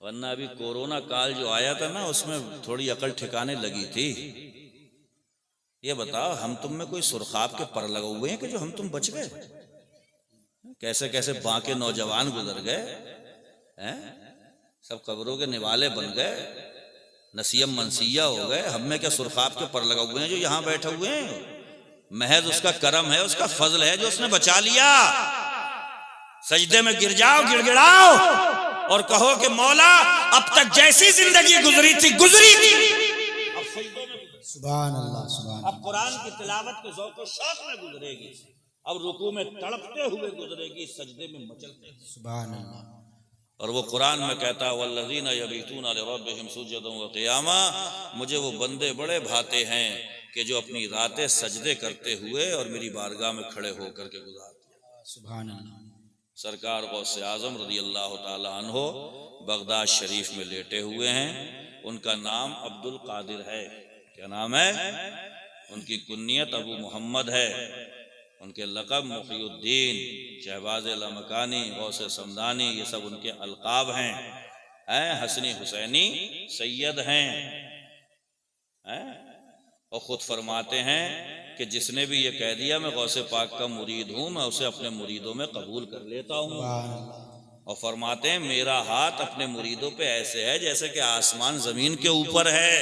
वरना अभी कोरोना काल जो आया था ना उसमें थोड़ी अकल ठिकाने लगी थी। ये बताओ हम तुम में कोई सुरखाब के पर लगे हुए हैं कि जो हम तुम बच गए? कैसे कैसे बांके नौजवान गुजर गए हैं, सब कब्रों के निवाले बन गए, नसीयम मनसिया हो गए। हम में क्या सुरखाब के पर लगे हुए हैं जो यहाँ बैठे हुए हैं? महज उसका करम है, उसका फजल है जो उसने बचा लिया। सजदे में गिर जाओ, गिड़गिड़ाओ और कहो कि मौला अब तक जैसी जिंदगी गुजरी थी गुजरी थी, अब सजदे में सुभान अल्लाह, सुभान अब कुरान की तिलावत के ज़ौक़ शौक़ में गुजरेगी, अब रुकू में तड़पते हुए गुजरेगी, सजदे में मचलते हुए। सुभान अल्लाह। और वो कुरान में कहता है वल्लज़ीना यबीतूना लिरब्बिहिम सुजदन व क़ियामा, मुझे वो बंदे बड़े भाते हैं कि जो अपनी रातें सजदे करते हुए और मेरी बारगाह में खड़े होकर के गुजारते हैं। सुभान अल्लाह। सरकार गौसे आजम रज़ी अल्लाह ताला अन्हो बगदाद शरीफ में लेटे हुए हैं। उनका नाम अब्दुल कादिर है। क्या नाम है? उनकी कुन्नियत अबू मोहम्मद है। उनके लक़ब मुक़ीउद्दीन, शहबाज लमकानी, गौसे समदानी, ये सब उनके अलक़ाब हैं। हसनी हुसैनी सैयद हैं। और ख़ुद फरमाते हैं कि जिसने भी ये कह दिया मैं गौसे पाक का मुरीद हूँ, मैं उसे अपने मुरीदों में कबूल कर लेता हूँ। और फरमाते हैं मेरा हाथ अपने मुरीदों पे ऐसे है जैसे कि आसमान ज़मीन के ऊपर है।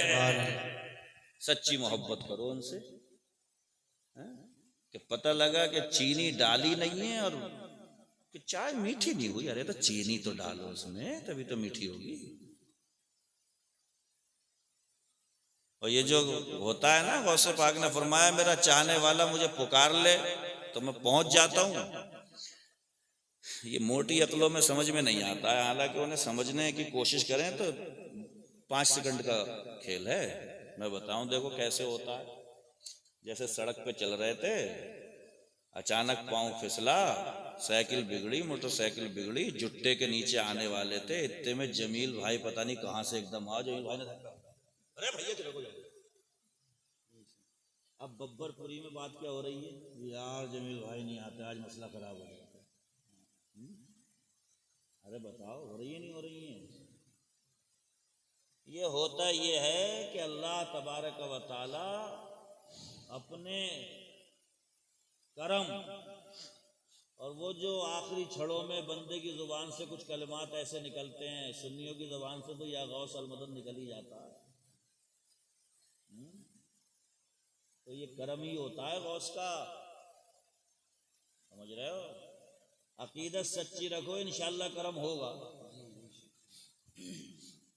सच्ची मोहब्बत करो उनसे, कि पता लगा कि चीनी डाली नहीं है और कि चाय मीठी नहीं हुई, अरे तो चीनी तो डालो उसमें तभी तो मीठी होगी। और ये जो होता है ना, गौसे पाक ने फरमाया मेरा चाहने वाला मुझे पुकार ले तो मैं पहुंच जाता हूं। ये मोटी अकलों में समझ में नहीं आता है, हालांकि उन्हें समझने की कोशिश करें तो 5 सेकंड का खेल है। मैं बताऊं देखो कैसे होता है। जैसे सड़क पे चल रहे थे, अचानक पांव फिसला, साइकिल बिगड़ी, मोटरसाइकिल बिगड़ी, जुट्टे के नीचे आने वाले थे, इतने में जमील भाई पता नहीं कहां से एकदम आ, जमील भाई ने धक्का, अरे भैया चलो को जाओ। अब बब्बरपुरी में बात क्या हो रही है, यार जमील भाई नहीं आते, आज मसला खराब हो गया। अरे बताओ हो रही है नहीं हो रही है? ये होता ये है कि अल्लाह तबारक व तआला अपने करम और वो जो आखिरी छड़ों में बंदे की जुबान से कुछ कलिमात ऐसे निकलते हैं, सुन्नियों की जुबान से तो या गौस अल मदद निकल ही जाता है। तो ये करम ही होता है गौस का, समझ रहे हो? अकीदत सच्ची रखो, इंशाअल्लाह करम होगा।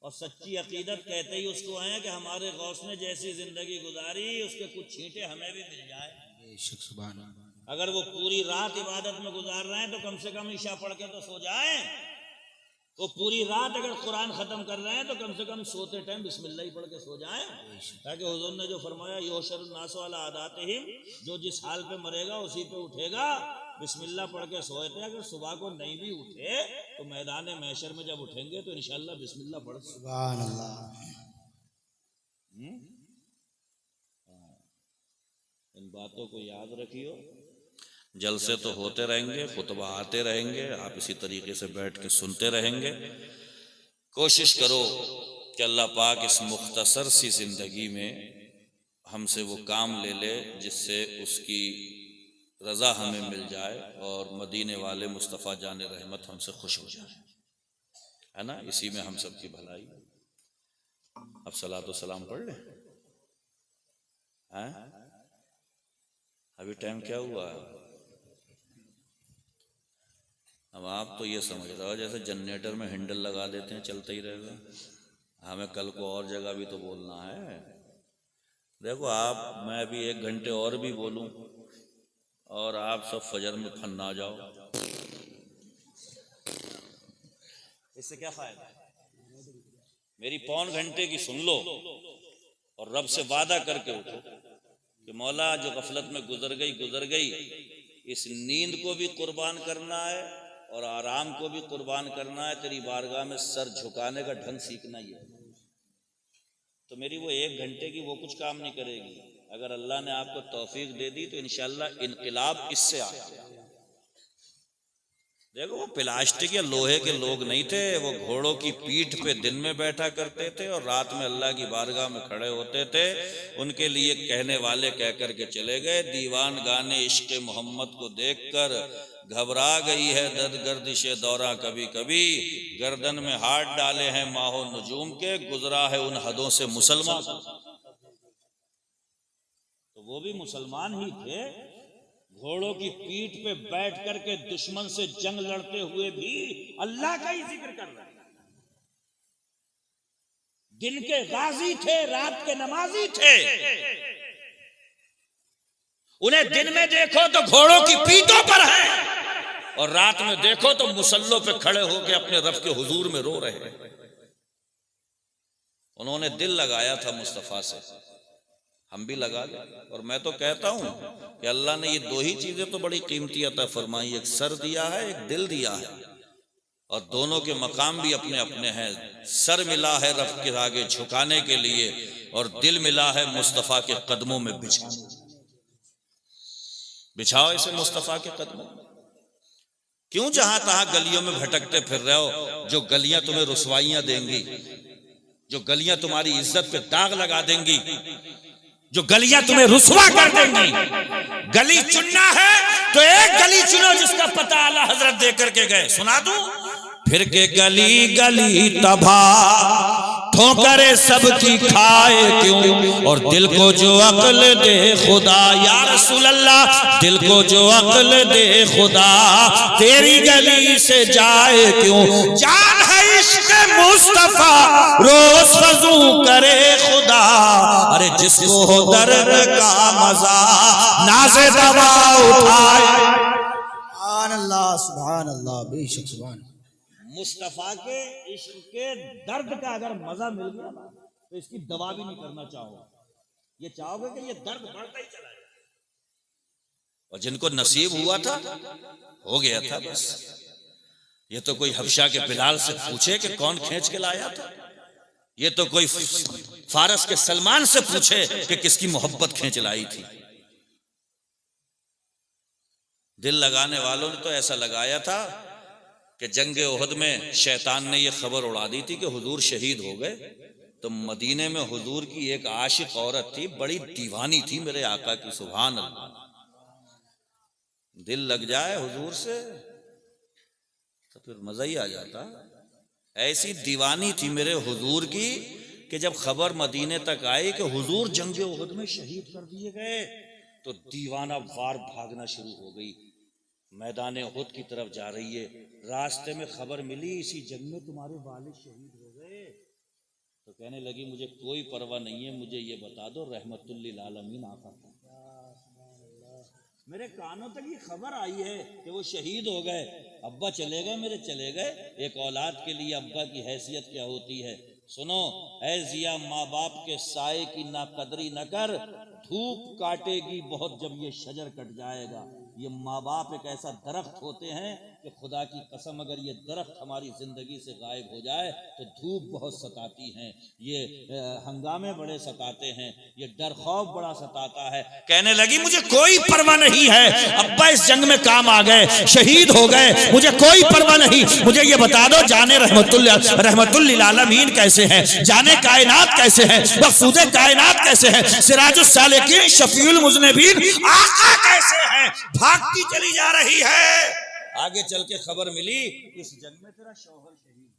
और सच्ची अकीदत कहते ही उसको हैं कि हमारे गौस ने जैसी जिंदगी गुजारी उसके कुछ छींटे हमें भी मिल जाए। अगर वो पूरी रात इबादत में गुजार रहे हैं तो कम से कम ईशा पढ़ के तो सो जाए। वो पूरी रात अगर कुरान खत्म कर रहे हैं तो कम से कम सोते टाइम बिस्मिल्लाह ही पढ़ के सो जाए, ताकि हुजूर ने जो फरमाया योशरुन नास अला आदातिहिम, जो जिस हाल पे मरेगा उसी पे उठेगा, बिस्मिल्लाह पढ़ के सोए थे। अगर सुबह को नहीं भी उठे तो मैदान महशर में जब उठेंगे तो इंशाअल्लाह बिस्मिल्लाह पढ़। सुभान अल्लाह। इन बातों को याद रखियो। जलसे तो होते रहेंगे, खुतबा आते रहेंगे, आप इसी तरीके से बैठ के सुनते रहेंगे। कोशिश करो कि अल्लाह पाक इस मुख्तसर सी ज़िंदगी में हमसे वो काम ले ले जिससे उसकी रज़ा हमें मिल जाए और मदीने वाले मुस्तफ़ा जाने रहमत हमसे खुश हो जाए, है ना। इसी में हम सब की भलाई। अब सलात व सलाम पढ़ लें। हैं अभी टाइम क्या हुआ है? अब आप तो ये समझ रहे हो जैसे जनरेटर में हैंडल लगा देते हैं चलता ही रहेगा। हमें कल को और जगह भी तो बोलना है। देखो आप, मैं अभी 1 घंटे और भी बोलूं और आप सब फजर में फन्ना जाओ, इससे क्या फायदा? मेरी 1.25 घंटे की सुन लो और रब से वादा करके उठो कि मौला जो गफलत में गुजर गई, इस नींद को भी कुर्बान करना है और आराम को भी कुर्बान करना है। तेरी बारगाह में सर झुकाने का ढंग सीखना ही है। तो मेरी वो 1 घंटे की वो कुछ काम नहीं करेगी। अगर अल्लाह ने आपको तौफीक दे दी तो इंशाअल्लाह इनकलाब इससे आएगा। देखो वो प्लास्टिक या लोहे के लोग नहीं थे, वो घोड़ों की पीठ पे दिन में बैठा करते थे और रात में अल्लाह की बारगाह में खड़े होते थे। उनके लिए कहने वाले कह कर के चले गए, दीवान गाने इश्क़ मोहम्मद को देखकर घबरा गई है दर्द गर्दिशे दौरा कभी कभी, गर्दन में हाथ डाले हैं माहो नजूम के, गुजरा है उन हदों से मुसलमान। तो वो भी मुसलमान ही थे, घोड़ों की पीठ पे बैठ करके दुश्मन से जंग लड़ते हुए भी अल्लाह का ही जिक्र कर रहे हैं। दिन के गाजी थे, रात के नमाजी थे। उन्हें दिन में देखो तो घोड़ों की पीठों पर है और रात में देखो तो मुसल्लों पे खड़े होकर अपने रब के हुजूर में रो रहे हैं। उन्होंने दिल लगाया था मुस्तफा से, हम भी लगा ले। और मैं तो कहता हूं कि अल्लाह ने ये 2 ही चीजें तो बड़ी कीमती अता फरमाई, एक सर दिया है, एक दिल दिया है, और दोनों के मकाम भी अपने अपने हैं। सर मिला है रब के आगे झुकाने के लिए और दिल मिला है मुस्तफा के कदमों में बिछाओ इसे मुस्तफा के कदमों में। क्यों जहां तहां गलियों में भटकते फिर रहे हो? जो गलियां तुम्हें रुसवाइयां देंगी, जो गलियां तुम्हारी इज्जत पे दाग लगा देंगी, जो गलियां तुम्हें रुसवा कर देंगी। गली चुनना है तो एक गली चुनो जिसका पता आला हजरत दे करके गए। सुना दूं फिर के गली गली तबाह ठोकरे सबकी खाए क्यों, और दिल को जो अक्ल दे खुदा, या रसूल अल्लाह दिल को जो अक्ल दे खुदा, तेरी गली से जाए क्यों। जान है इश्क़ मुस्तफा रोज वज़ू करे खुदा, अरे जिसको हो दर्द का मजा नाज़े दवा उठाए। सुभान अल्लाह, सुभान अल्लाह, बेशक सुभान। मुस्तफा के इश्क के दर्द का अगर मजा मिल गया ना तो इसकी दवा भी नहीं करना चाहोगे, ये चाहोगे कि ये दर्द बढ़ता ही चला जाए। और जिनको नसीब हुआ था हो गया था बस। ये तो कोई हबशा के बिलाल से पूछे कि कौन खींच के लाया था, ये तो कोई फारस के सलमान से पूछे कि किसकी मोहब्बत खींच लाई थी। दिल लगाने वालों ने तो ऐसा लगाया था कि जंगे ओहद में शैतान ने यह खबर उड़ा दी थी कि हुजूर शहीद हो गए, तो मदीने में हुजूर की एक आशिक औरत थी, बड़ी दीवानी थी मेरे आका की। सुभान अल्लाह। दिल लग जाए हुजूर से तो फिर मजा ही आ जाता। ऐसी दीवानी थी मेरे हुजूर की कि जब खबर मदीने तक आई कि हुजूर जंगे ओहद में शहीद कर दिए गए तो दीवाना वार भागना शुरू हो गई, मैदान उहद की तरफ जा रही है। रास्ते में खबर मिली इसी जंग में तुम्हारे वालिद शहीद हो गए। तो कहने लगी मुझे कोई परवाह नहीं है, मुझे ये बता दो रहमतुल लिल आलमीन आका कौन? मेरे कानों तक ये खबर आई है कि वो शहीद हो गए। अब्बा चले गए, मेरे चले गए। एक औलाद के लिए अब्बा की हैसियत क्या होती है। सुनो ऐ जिया, माँ बाप के साए की ना कदरी न कर, धूप काटेगी बहुत जब ये शजर कट जाएगा। ये माँ बाप एक ऐसा दरख्त होते हैं कि खुदा की कसम अगर ये दरख्त हमारी जिंदगी से गायब हो जाए तो धूप बहुत सताती है, ये हंगामे बड़े सताते हैं, ये डर खौफ बड़ा सताता है। कहने लगी मुझे कोई परवाह नहीं है, अब्बा इस जंग में काम आ गए, शहीद हो गए, मुझे कोई परवाह नहीं। मुझे ये बता दो जाने रहमतुल लिल आलमीन कैसे हैं, जाने कायनात कैसे हैं, मक़सूदे कायनात कैसे हैं, सिराजुस सालिकीन शफीउल मुज़निबीन आका कैसे हैं। भागती चली जा रही है। आगे चल के खबर मिली इस जंग में तेरा शौहर शहीद।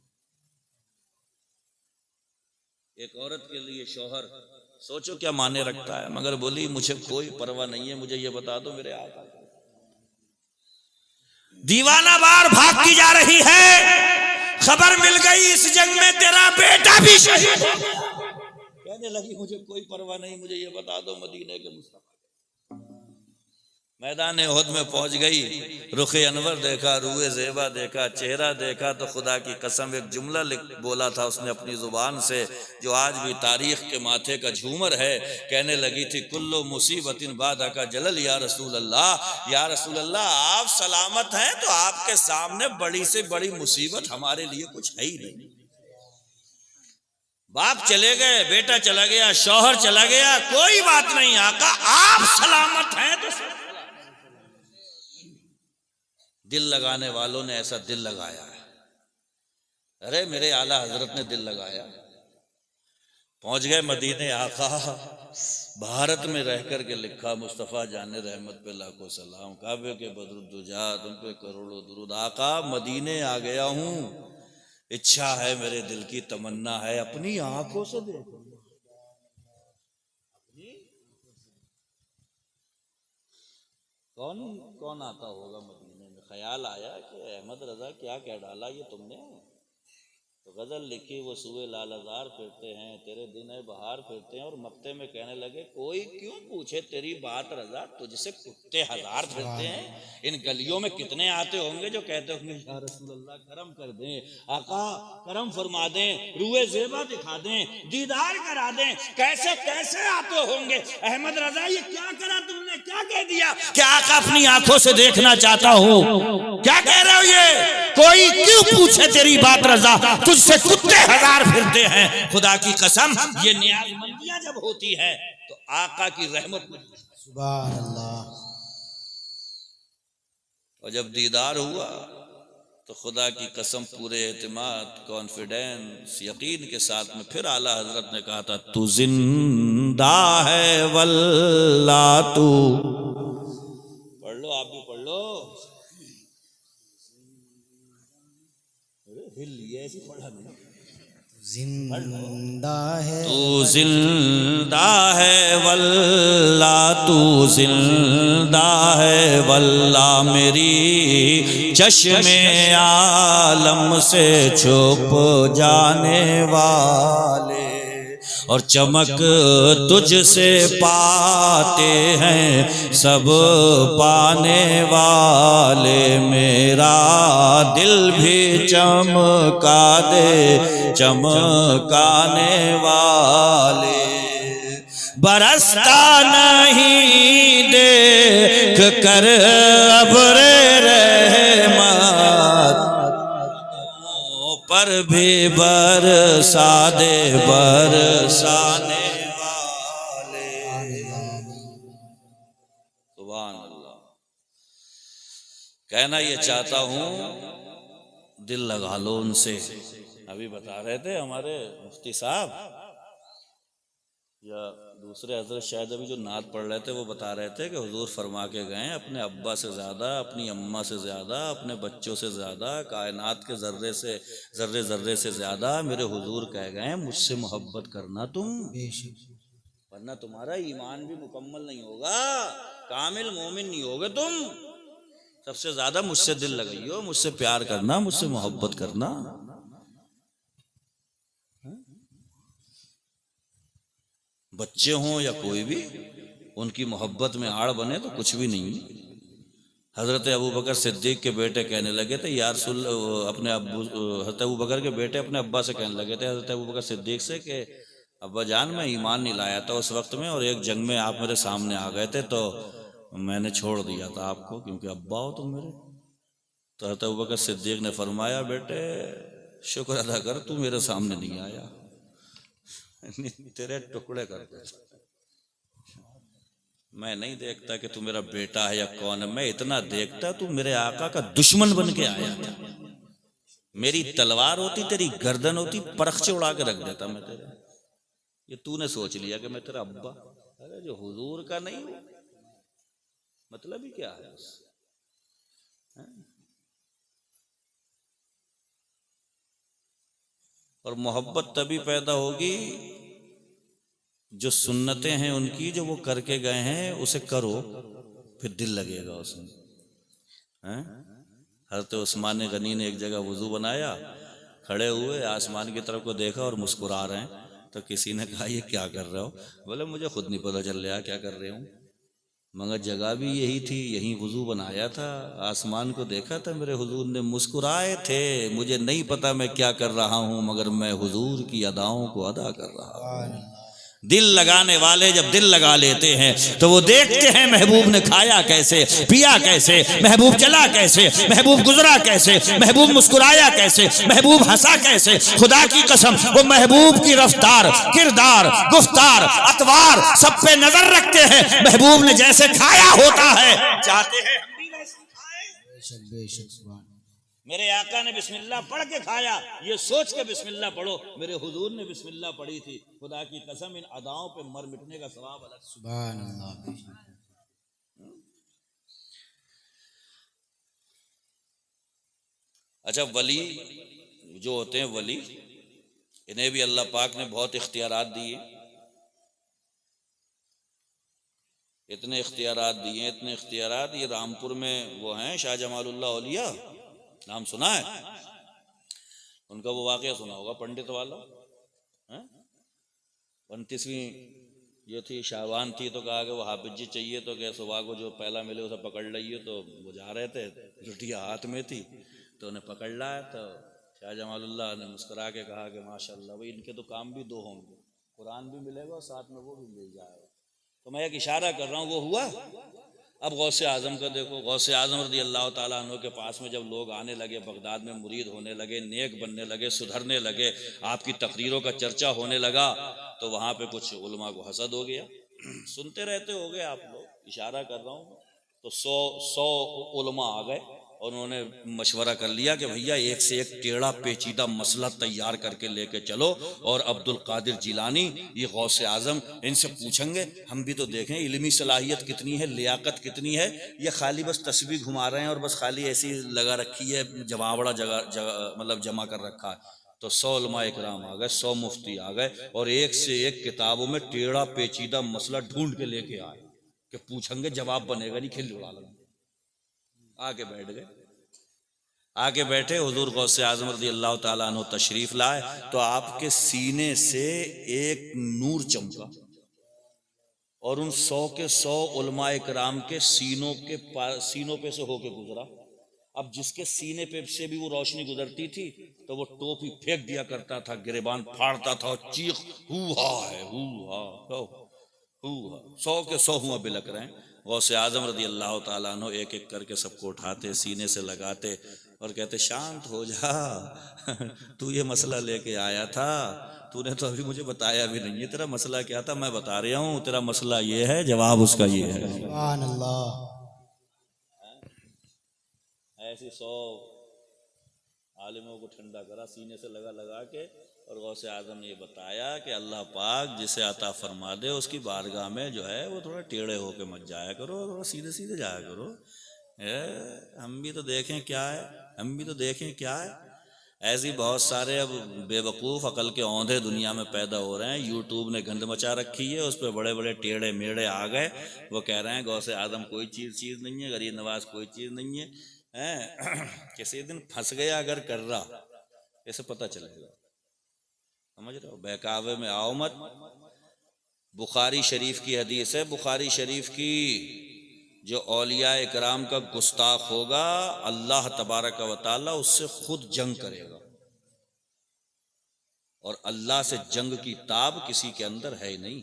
एक औरत के लिए शौहर सोचो क्या माने रखता है, मगर बोली मुझे कोई परवाह नहीं है, मुझे ये बता दो मेरे आका। दीवाना बार भागती जा रही है, खबर मिल गई इस जंग में तेरा बेटा भी शहीद हो गया। कहने लगी मुझे कोई परवाह नहीं, मुझे ये बता दो मदीने के मुस्तफा। मैदान उहद में पहुंच गई, रुखे अनवर देखा, रूए ज़ेबा देखा, चेहरा देखा तो खुदा की कसम एक जुमला बोला था उसने अपनी जुबान से, जो आज भी तारीख के माथे का झूमर है। कहने लगी थी कुल्लो मुसीबतिन बादा का जलल या रसूल अल्लाह, या रसूल अल्लाह आप सलामत हैं तो आपके सामने बड़ी से बड़ी मुसीबत हमारे लिए कुछ है ही नहीं। बाप चले गए, बेटा चला गया, शौहर चला गया, कोई बात नहीं आका आप सलामत हैं तो दिल लगाने वालों ने ऐसा दिल लगाया है। अरे मेरे आला हजरत ने दिल लगाया। पहुंच गए मदीने आका, भारत में रह कर के लिखा मुस्तफ़ा जाने रहमत पे लाखों सलाम, काबे के बदरुद्दुजात उन पे करोड़ों दुरूद। आका मदीने आ गया हूं, इच्छा है मेरे दिल की तमन्ना है अपनी आंखों से देखो। कौन कौन आता होगा मदीने में? ख्याल आया कि अहमद रजा क्या कह डाला ये तुमने। तो गजल लिखी वो सुए लाल हजार फिरते हैं, तेरे दिन है बहार फिरते हैं, और मक्ते में कहने लगे कोई क्यों पूछे तेरी बात रजा, तुझसे कुत्ते हजार फिरते हैं। इन गलियों में कितने आते होंगे जो कहते होंगे या रसूल अल्लाह करम कर दें, आका करम फरमा दें, रूए ज़ेबा दिखा दें, दीदार करा दें। कैसे कैसे आते होंगे। अहमद रजा ये क्या करा तुमने, क्या कह दिया? क्या आका अपनी आंखों से देखना चाहता हूँ। क्या कह रहे हो ये? कोई क्यों पूछे तेरी बात रजा, तुझसे कुत्ते हजार फिरते हैं। खुदा की कसम ये नियाज़मंदियां जब होती है तो आका की रहमत में सुभान अल्लाह। और जब दीदार हुआ तो खुदा की कसम पूरे एतमाद, कॉन्फिडेंस, यकीन के साथ में फिर आला हजरत ने कहा था तू जिंदा है वल्ला तू। पढ़ लो, आप भी पढ़ लो। ये ऐसी पढ़ा नहीं। जिंदा है तू जिंदा है वल्ला, तू जिंदा है वल्ला, मेरी चश्मे आलम से छुप जाने वाले, और चमक तुझसे पाते हैं सब पाने वाले। मेरा दिल भी चमका दे चमकाने वाले, बरसता नहीं देख कर अब्रे रहमत, पर भी बरसा दे बरसाने वाले। सुभान अल्लाह। कहना ये चाहता हूँ दिल लगा लो उनसे। अभी बता रहे थे हमारे मुफ्ती साहब या दूसरे हजरत शायद अभी जो नात पढ़ रहे थे वो बता रहे थे कि हुजूर फरमा के गए अपने अब्बा से ज़्यादा, अपनी अम्मा से ज़्यादा, अपने बच्चों से ज़्यादा, कायनात के ज़र्रे से ज़्यादा मेरे हुजूर कह गए मुझसे मोहब्बत करना तुम, वरना तुम्हारा ईमान भी मुकम्मल नहीं होगा, कामिल मोमिन नहीं होगे तुम। सबसे ज़्यादा मुझसे दिल लगाइयो, मुझसे प्यार करना, मुझसे मोहब्बत करना। बच्चे हों या कोई भी, उनकी मोहब्बत में आड़ बने तो कुछ भी नहीं। हज़रत अबू बकर सिद्दीक के बेटे कहने लगे थे यार अपने अब्बू, हज़रत अबू बकर के बेटे अपने अब्बा से कहने लगे थे हज़रत अबू बकर सिद्दीक से कि अब्बा जान मैं ईमान नहीं लाया था उस वक्त में, और एक जंग में आप मेरे सामने आ गए थे तो मैंने छोड़ दिया था आपको, क्योंकि अब्बा हो तुम मेरे। तो हज़रत अबू बकर सिद्दीक ने फरमाया बेटे शुक्र अदा कर तू मेरे सामने नहीं आया, तेरे टुकड़े कर दे। मैं नहीं देखता कि तू मेरा बेटा है या कौन है, मैं इतना देखता तू मेरे आका का दुश्मन बन के आया था। मेरी तलवार होती तेरी गर्दन होती, परख उड़ा के रख देता मैं तेरे। ये तूने सोच लिया कि मैं तेरा अब्बा। अरे जो हुजूर का नहीं हो मतलब ही क्या है? और मोहब्बत तभी पैदा होगी जो सुन्नतें हैं उनकी, जो वो करके गए हैं उसे करो, फिर दिल लगेगा उसमें। हज़रत उस्मान गनी ने एक जगह वुजू बनाया, खड़े हुए आसमान की तरफ को देखा और मुस्कुरा रहे हैं। तो किसी ने कहा ये क्या कर रहे हो? बोले मुझे खुद नहीं पता चल रहा क्या कर रहे हूँ, मगर जगह भी यही थी, यही वुजू बनाया था, आसमान को देखा था, मेरे हुजूर ने मुस्कुराए थे। मुझे नहीं पता मैं क्या कर रहा हूँ, मगर मैं हुजूर की अदाओं को अदा कर रहा हूँ। दिल लगाने वाले जब दिल लगा लेते हैं तो वो देखते हैं महबूब ने खाया कैसे, पिया कैसे, महबूब चला कैसे, महबूब गुजरा कैसे, महबूब मुस्कुराया कैसे, महबूब हंसा कैसे। खुदा की कसम वो महबूब की रफ्तार, किरदार, गुफ्तार, अतवार सब पे नजर रखते हैं। महबूब ने जैसे खाया होता है चाहते हैं हम भी वैसे खाएं। मेरे आका ने बिस्मिल्लाह पढ़ के खाया, ये सोच के बिस्मिल्लाह पढ़ो मेरे हुजूर ने बिस्मिल्लाह पढ़ी थी। खुदा की कसम इन अदाओं पे मर मिटने का सवाब अलग। सुभान अल्लाह। अच्छा वली जो होते हैं वली, इन्हें भी अल्लाह पाक ने बहुत इख्तियारात दिए, इतने इख्तियारात दिए, इतने इख्तियारात। ये रामपुर में वो हैं शाह जमालुल्लाह औलिया, नाम सुना है उनका? वो वाकया सुना होगा पंडित वाला। 29वीं ये थी शाबान थी तो कहा कि वो हाफिज जी चाहिए, तो क्या सुबह को जो पहला मिले उसे पकड़ लिये। तो वो जा रहे थे, लुटिया हाथ में थी तो उन्हें पकड़ लाया। तो शाह जमालुल्लाह ने मुस्कुरा के कहा कि माशाअल्लाह भाई इनके तो काम भी दो होंगे, कुरान भी मिलेगा और साथ में वो भी मिल जाएगा। तो मैं एक इशारा कर रहा हूँ, वो हुआ। अब गौसे आजम का देखो, गौसे आजम रज़ी अल्लाह ताला अन्हु के पास में जब लोग आने लगे, बगदाद में मुरीद होने लगे, नेक बनने लगे, सुधरने लगे, आपकी तकरीरों का चर्चा होने लगा, तो वहाँ पे कुछ उलमा को हसद हो गया। सुनते रहते हो गए आप लोग, इशारा कर रहा हूँ। तो 100 उलमा आ गए और उन्होंने मशवरा कर लिया कि भैया एक से एक टेढ़ा पेचीदा मसला तैयार करके लेके चलो, और अब्दुल कादिर जिलानी ये गौसे आजम, इनसे पूछेंगे, हम भी तो देखें इल्मी सलाहियत कितनी है, लियाकत कितनी है। ये खाली बस तस्बीह घुमा रहे हैं और बस खाली ऐसी लगा रखी है, जमावड़ा जगह मतलब जमा कर रखा है। तो 100 उलमा इकराम आ गए, 100 मुफ्ती आ गए और एक से एक किताबों में टेढ़ा पेचीदा मसला ढूंढ के लेके आए कि पूछेंगे, जवाब बनेगा नहीं, खिल उड़ा लेंगे। आके बैठ गए, आके बैठे, हुजूर गौसे आजम रज़ी अल्लाह ताला अन्हु तशरीफ लाए तो आपके सीने से एक नूर चमका और उन 100 के 100 उलमा इकराम के सीनों पे से होके गुजरा। अब जिसके सीने पे से भी वो रोशनी गुजरती थी तो वो टोपी फेंक दिया करता था, गिरेबान फाड़ता था और चीख हुआ है, हुआ 100 के 100 हुआ बिलक रहे हैं। गौसे आजम रज़ी अल्लाह ताला अन्हु एक एक करके सबको उठाते, सीने से लगाते और कहते शांत हो जा, तू ये मसला लेके आया था, तूने तो अभी मुझे बताया भी नहीं है, तेरा मसला क्या था मैं बता रहा हूँ, तेरा मसला ये है, जवाब उसका ये है। सुभान अल्लाह। ऐसी 100 आलिमों को ठंडा करा, सीने से लगा के, और गौसे आजम ने ये बताया कि अल्लाह पाक जिसे अता फरमा दे उसकी बारगाह में जो है वो थोड़ा टेढ़े होके मत जाया करो, थोड़ा सीधे सीधे जाया करो। हम भी तो देखें क्या है, हम भी तो देखें क्या है। ऐसी बहुत सारे अब बेवकूफ़ अकल के औंधे दुनिया में पैदा हो रहे हैं। यूट्यूब ने गंद मचा रखी है, उस पर बड़े बड़े टेढ़े मेढ़े आ गए, वो कह रहे हैं गौसे आजम कोई चीज़ नहीं है, गरीब नवाज कोई चीज़ नहीं है। किसी दिन फंस गया अगर कर रहा, ऐसे पता चलेगा, समझ रहे हो। बहकावे में आओ मत, बुखारी शरीफ की हदीस है, बुखारी शरीफ की, जो औलिया इकराम का गुस्ताख होगा अल्लाह तबारक व तआला उससे खुद जंग करेगा, और अल्लाह से जंग की ताब किसी के अंदर है ही नहीं।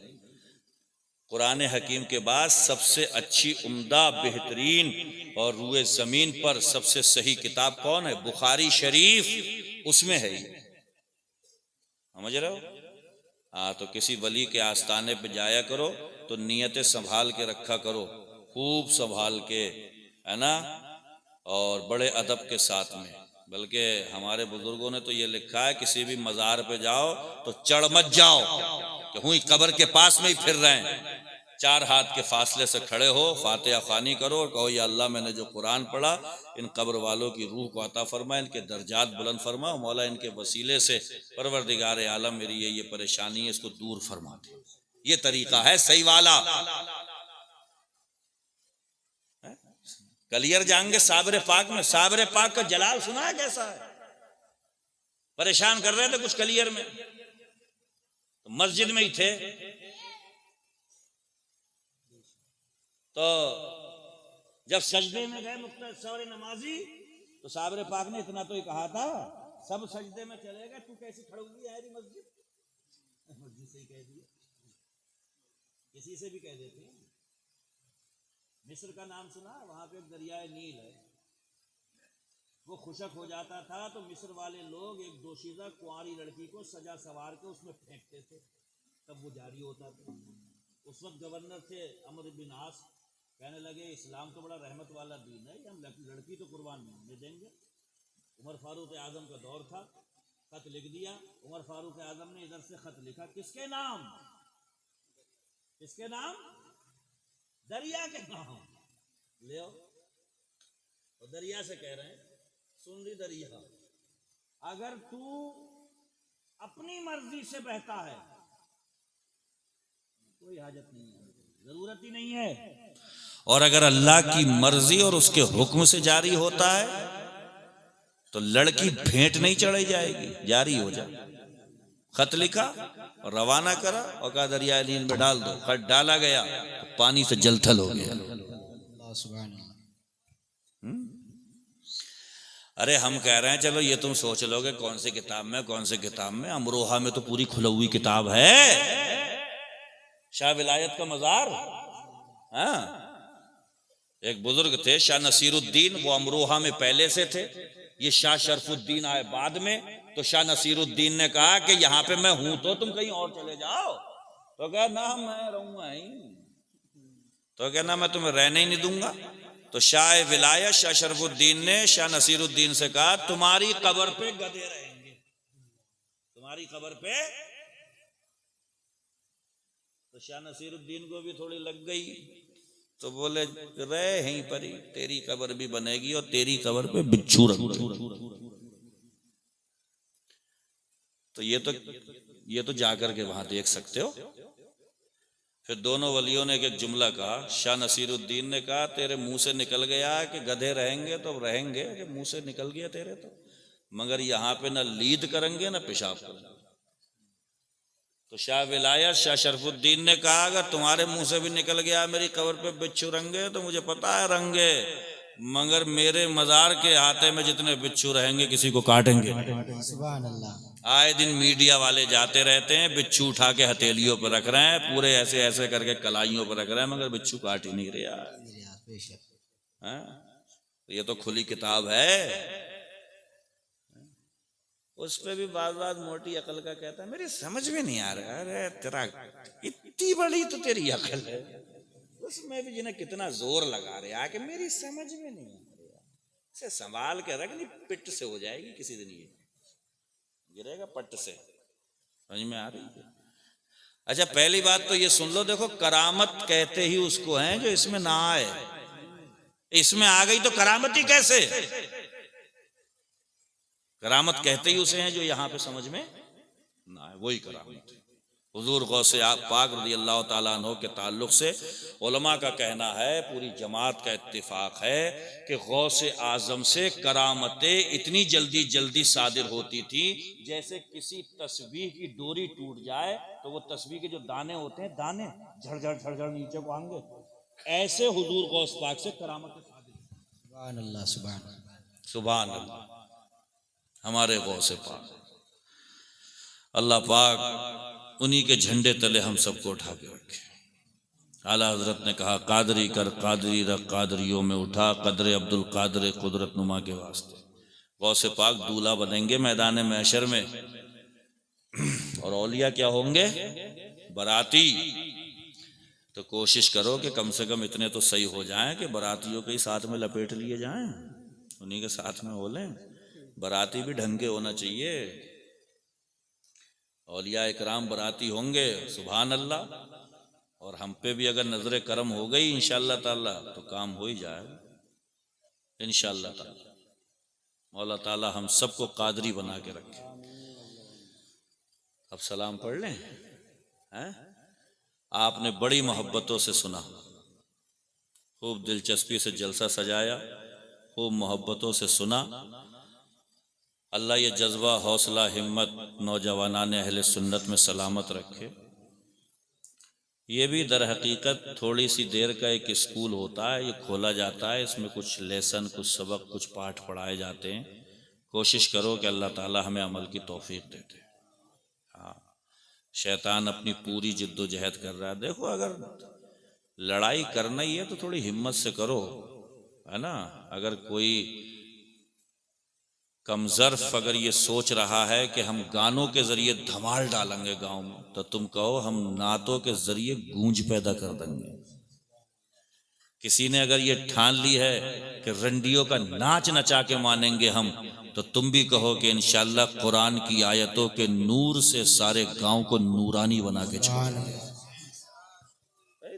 कुरान हकीम के बाद सबसे अच्छी, उम्दा, बेहतरीन और रूए जमीन पर सबसे सही किताब कौन है? बुखारी शरीफ, उसमें है ही। समझ रहे हो? हाँ, तो किसी वली के आस्थाने पे जाया करो तो नियतें संभाल के रखा करो, खूब संभाल के, है ना, और बड़े अदब के साथ में। बल्कि हमारे बुजुर्गों ने तो ये लिखा है, किसी भी मज़ार पे जाओ तो चढ़ मत जाओ कि हुई कब्र के पास में ही फिर रहे हैं। 4 हाथ के फासले से खड़े हो, फातिहा ख़वानी करो और कहो, या अल्लाह, मैंने जो कुरान पढ़ा इन कब्र वालों की रूह को अता फरमा, इनके दर्जात बुलंद फरमा, मौला इनके वसीले से परवरदिगार आलम मेरी ये परेशानी है, इसको दूर फरमा दे। ये तरीका है सही वाला। कलियर जाएंगे साबरे पाक में, साबरे पाक का जलाल सुना है कैसा है? परेशान कर रहे थे कुछ कलियर में, तो मस्जिद में ही थे, तो जब सजदे में गए मुख्तसर नमाजी, तो साबरे पाक ने इतना तो ही कहा था, सब सजदे में चले गए, तू कैसी खड़ोगी है मस्जिद? मस्जिद से ही कह दिया, किसी से भी कह देते हैं। मिस्र का नाम सुना? वहां पे एक दरियाए नील है, वो खुशक हो जाता था तो मिस्र वाले लोग एक दोशीदा कुंवारी लड़की को सजा सवार के उसमें फेंकते थे, तब वो जारी होता था। उस वक्त गवर्नर थे अमर बिन आस, कहने लगे इस्लाम तो बड़ा रहमत वाला दीन है, हम लड़की तो कुर्बान नहीं देंगे। उमर फारूक आजम का दौर था, खत लिख दिया। उमर फारूक आजम ने इधर से खत लिखा, किसके नाम? किसके नाम? दरिया के नाम। ले आओ, और दरिया से कह रहे हैं, सुन ली दरिया, अगर तू अपनी मर्जी से बहता है कोई हाजत नहीं है, जरूरत ही नहीं है, और अगर अल्लाह की मर्जी और उसके हुक्म से जारी होता है तो लड़की भेंट नहीं चढ़ाई जाएगी, जारी हो जाए। खत लिखा और रवाना करा और कहा दरिया नील में डाल दो। खत डाला गया तो पानी से जलथल हो गया। अरे हम कह रहे हैं चलो ये तुम सोच लोगे कौन से किताब में, कौन से किताब में, अमरोहा में तो पूरी खुली हुई किताब है, शाह विलायत का मज़ार। हाँ, एक बुजुर्ग थे शाह नसीरुद्दीन, वो अमरोहा में पहले से थे, ये शाह शरफुद्दीन आए बाद में। तो शाह नसीरुद्दीन ने कहा कि यहाँ पे मैं हूं तो तुम कहीं और चले जाओ, तो कहा ना मैं रहूंगा ही, तो क्या ना मैं तुम्हें रहने ही नहीं दूंगा। तो शाह विलायत शाह शरफुद्दीन ने शाह नसीरुद्दीन से कहा तुम्हारी कब्र पे गधे रहेंगे, तुम्हारी कब्र पे। तो शाह नसीरुद्दीन को भी थोड़ी लग गई, तो बोले रहे यहीं पर ही, तेरी कब्र भी बनेगी और तेरी कब्र पे बिच्छू रख दो। तो ये तो जाकर के वहां देख सकते हो। फिर दोनों वलियों ने एक जुमला कहा। शाह नसीरुद्दीन ने कहा तेरे मुंह से निकल गया कि गधे रहेंगे तो रहेंगे, कि मुंह से निकल गया तेरे, तो मगर यहाँ पे ना लीद करेंगे ना पेशाब करेंगे। तो शाह विलायत शाह शरफुद्दीन ने कहा अगर तुम्हारे मुंह से भी निकल गया मेरी कब्र पे बिच्छू रंगे तो मुझे पता है रंगे, मगर मेरे मजार के हाथे में जितने बिच्छू रहेंगे किसी को काटेंगे। सुभान अल्लाह। आए दिन मीडिया वाले जाते रहते हैं, बिच्छू उठा के हथेलियों पर रख रहे हैं, पूरे ऐसे ऐसे करके कलाइयों पर रख रहे हैं, मगर बिच्छू काट ही नहीं रहा है। ये तो खुली किताब है। उस पे भी बात बात मोटी अकल का कहता है मेरी समझ में नहीं आ रहा। अरे तेरा इतनी बड़ी तो तेरी अकल है, उसमें भी जिन्हें कितना जोर लगा रहे आके मेरी समझ में नहीं आ रहा। इसे संभाल के रख, नहीं पिट से हो जाएगी किसी दिन, ये गिरेगा पट से। समझ में आ रही है? अच्छा पहली बात तो ये सुन लो, देखो करामत कहते ही उसको हैं जो इसमें ना आए, इसमें आ गई तो करामत ही कैसे? करामत कहते ही उसे हैं जो यहां पे समझ में ना आए, वही करामत है। हुजूर गौसे पाक रज़ियल्लाहु ताला अन्हु के ताल्लुक से उलमा का कहना है, पूरी जमात का इत्तिफाक है कि गौसे आजम से करामतें इतनी जल्दी जल्दी सादिर होती थी जैसे किसी तस्बीह की डोरी टूट जाए तो वो तस्बीह के जो दाने होते हैं, दाने झड़झड़ झड़झड़ नीचे को आएंगे, ऐसे हुजूर गौस पाक से करामतें सादिर। सुभान अल्लाह, सुभान अल्लाह। सुभान अल्लाह। हमारे गौसे पाक, अल्लाह पाक उन्हीं के झंडे तले हम सबको उठा के रखे। आला हजरत ने कहा, कादरी कर कादरी रख कादरियों में उठा, कदर अब्दुल कादर कुदरत नुमा के वास्ते। गौसे पाक दूल्हा बनेंगे मैदान महशर में, और औलिया क्या होंगे? बराती। तो कोशिश करो कि कम से कम इतने तो सही हो जाएं कि बरातियों के ही साथ में लपेट लिए जाएं, उन्हीं के साथ में हो लें। बराती भी ढंग के होना चाहिए। औलिया इकराम बराती होंगे, सुभान अल्लाह। और हम पे भी अगर नजर करम हो गई इंशाअल्लाह ताला तो काम हो ही जाएगा इंशाअल्लाह ताला। मौला ताला हम सबको कादरी बना के रखे। अब सलाम पढ़ लें। हैं? आपने बड़ी मोहब्बतों से सुना, खूब दिलचस्पी से जलसा सजाया, खूब मोहब्बतों से सुना। अल्लाह ये जज्बा, हौसला, हिम्मत नौजवानान अहले सुन्नत में सलामत रखे। ये भी दर हकीकत थोड़ी सी देर का एक स्कूल होता है, ये खोला जाता है, इसमें कुछ लेसन, कुछ सबक, कुछ पाठ पढ़ाए जाते हैं। कोशिश करो कि अल्लाह ताला हमें अमल की तौफीक देते। हाँ, शैतान अपनी पूरी जिद्दोजहद कर रहा है। देखो, अगर लड़ाई करना ही है तो थोड़ी हिम्मत से करो, है ना। अगर कोई कमजर्फ अगर ये सोच रहा है कि हम गानों के जरिए धमाल डालेंगे गांव में, तो तुम कहो हम नातों के जरिए गूंज पैदा कर देंगे। किसी ने अगर ये ठान ली है कि रंडियों का नाच नचा के मानेंगे हम, तो तुम भी कहो कि इंशाअल्लाह कुरान की आयतों के नूर से सारे गांव को नूरानी बना के छोड़ेंगे।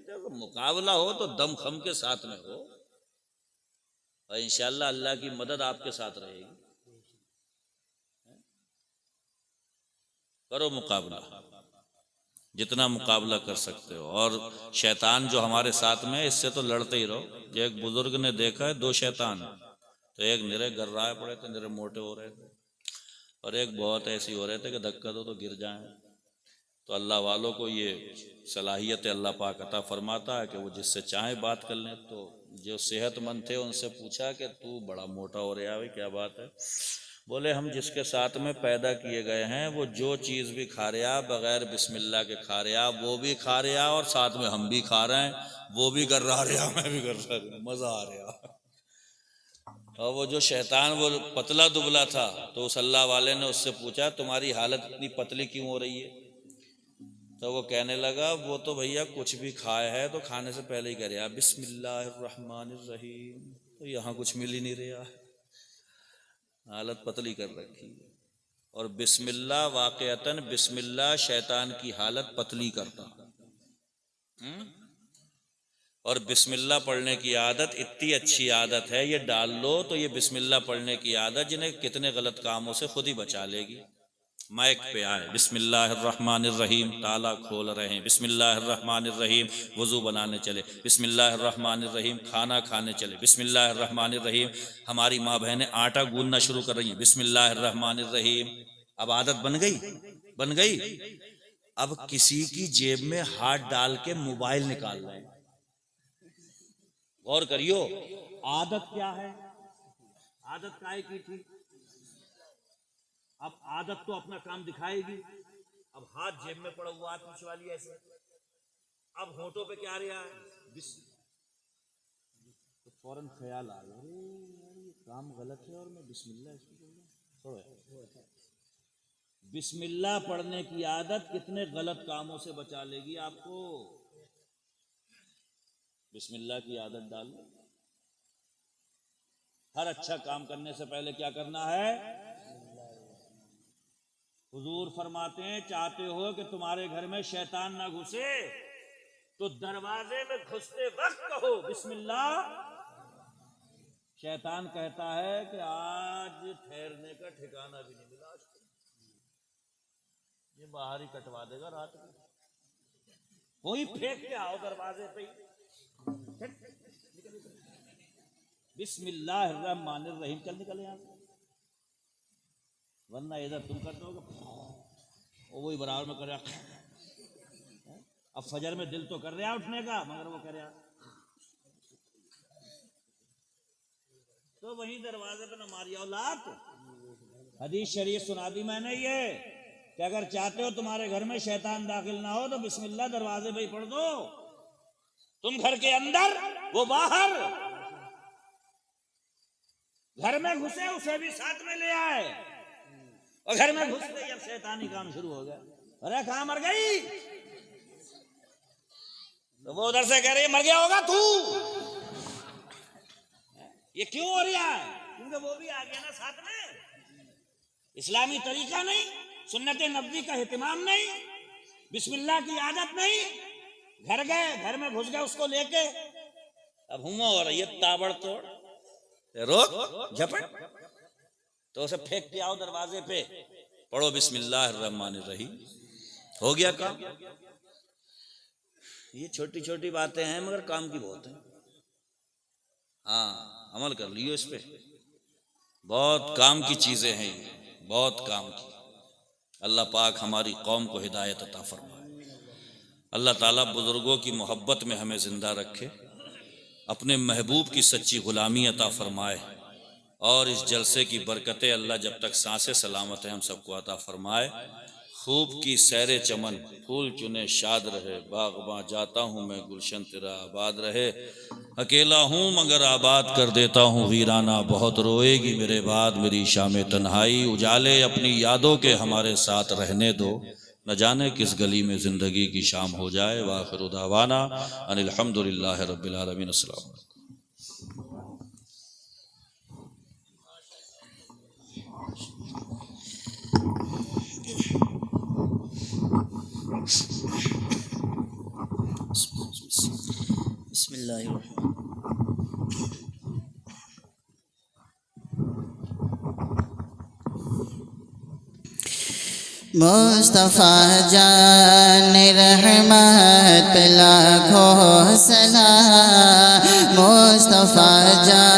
जब मुकाबला हो तो दम खम के साथ में हो, और इंशाअल्लाह अल्लाह की मदद आपके साथ रहेगी। करो मुकाबला, जितना मुकाबला कर सकते हो। और शैतान जो हमारे साथ में है, इससे तो लड़ते ही रहो। एक बुजुर्ग ने देखा है, दो शैतान, तो एक निरे गर्राए पड़े थे, निरे मोटे हो रहे थे, और एक बहुत ऐसी हो रहे थे कि धक्का दो तो गिर जाएं। तो अल्लाह वालों को ये सलाहियत अल्लाह पाक अता फरमाता है कि वो जिससे चाहे बात कर लें। तो जो सेहतमंद थे उनसे पूछा कि तू बड़ा मोटा हो रहा है, क्या बात है? बोले, हम जिसके साथ में पैदा किए गए हैं वो जो चीज़ भी खा रहा बगैर बिस्मिल्लाह के खा रहा, वो भी खा रहा और साथ में हम भी खा रहे हैं, वो भी कर रहा, मैं भी कर रहा, मज़ा आ रहा। और वो जो शैतान वो पतला दुबला था, तो उस अल्लाह वाले ने उससे पूछा, तुम्हारी हालत इतनी पतली क्यों हो रही है? तो वो कहने लगा, वो तो भैया कुछ भी खाए है तो खाने से पहले ही करे बिस्मिल्लाहिर्रहमानिर्रहीम, तो यहाँ कुछ मिल ही नहीं रहा है, हालत पतली कर रखी है। और बिस्मिल्लाह वाक़अतन बिस्मिल्लाह शैतान की हालत पतली करता। और बिस्मिल्लाह पढ़ने की आदत इतनी अच्छी आदत है, ये डाल लो तो ये बिस्मिल्लाह पढ़ने की आदत जिन्हें कितने गलत कामों से खुद ही बचा लेगी। माइक पे आए, बिस्मिल्लाहिर्रहमानिर्रहीम, ताला खोल रहे हैं, बिस्मिल्लाहिर्रहमानिर्रहीम, वज़ू बनाने चले, बिस्मिल्लाहिर्रहमानिर्रहीम, खाना खाने चले, बिस्मिल्लाहिर्रहमानिर्रहीम, हमारी माँ बहनें आटा गूंदना शुरू कर रही हैं, बिस्मिल्लाहिर्रहमानिर्रहीम। अब आदत बन गई, बन गई। अब किसी की जेब में हाथ डाल के मोबाइल निकाल रहे हैं। गौर करियो, आदत क्या है? आदत काहे की थी? अब आदत तो अपना काम दिखाएगी। अब हाथ जेब में पड़ा हुआ, पीछे वाली ऐसे, अब होठों पे क्या रहा है? तो फौरन ख्याल आ गया, अरे ये काम गलत है और मैं बिस्मिल्लाह इसको बोल रहा हूं। बिस्मिल्लाह पढ़ने की आदत कितने गलत कामों से बचा लेगी आपको। बिस्मिल्लाह की आदत डालो। हर अच्छा काम करने से पहले क्या करना है? हुजूर फरमाते हैं, चाहते हो कि तुम्हारे घर में शैतान ना घुसे तो दरवाजे में घुसते वक्त कहो बिस्मिल्लाह। शैतान कहता है कि आज ठहरने का ठिकाना भी नहीं मिला, ये बाहर ही कटवा देगा रात को। वही फेंक के आओ दरवाजे पे। बिस्मिल्लाहिर्रहमानिर्रहीम, चल निकले यहाँ से, वरना इधर तुम कर दोगे वही बराबर में कर। अब फजर में दिल तो कर रहा उठने का, मगर वो कर रहा तो वहीं दरवाजे पे न मारिया औलाद। हदीस शरीफ सुना दी मैंने ये कि अगर चाहते हो तुम्हारे घर में शैतान दाखिल ना हो तो बिस्मिल्लाह दरवाजे पे ही पढ़ दो। तुम घर के अंदर, वो बाहर, घर में घुसे उसे भी साथ में ले आए, और घर में घुसते ही अब शैतानी काम शुरू हो गया। अरे कहाँ मर गई? तो वो उधर से कह रही है मर गया होगा तू। ये क्यों हो रहा है? क्योंकि वो भी आ गया ना साथ में। इस्लामी तरीका नहीं, सुन्नत नबवी का एहतिमाम नहीं, बिस्मिल्लाह की आदत नहीं। घर गए, घर में घुस गए उसको लेके, अब हुआ हो रही है ताबड़तोड़, रोक झपट, तो उसे फेंक के आओ दरवाजे पे, पढ़ो बिस्मिल्लाहिर्रहमानिर्रहीम, हो गया काम। ये छोटी छोटी बातें हैं मगर काम की बहुत है। हाँ, अमल कर लियो इस पे, बहुत काम की चीजें हैं ये, बहुत काम की। अल्लाह पाक हमारी कौम को हिदायत अता फरमाए। अल्लाह ताला बुजुर्गों की मोहब्बत में हमें जिंदा रखे, अपने महबूब की सच्ची गुलामी अता फरमाए, और इस जलसे की बरकतें अल्लाह जब तक सांसें सलामत हैं हम सबको अता फरमाए। खूब की सैरे चमन, फूल चुने शाद रहे, बाग़बां जाता हूँ मैं गुलशन तेरा आबाद रहे। अकेला हूँ मगर आबाद कर देता हूँ वीराना, बहुत रोएगी मेरे बाद मेरी शाम तन्हाई। उजाले अपनी यादों के हमारे साथ रहने दो, न जाने किस गली में ज़िंदगी की शाम हो जाए। वाखिरु दावाना अनिल हम्दुलिल्लाहि रब्बिल आलमीन। अस्सलाम वालेकुम। मुस्तफ़ा जान रहमत पे लाखों सलाम, मुस्तफ़ा जान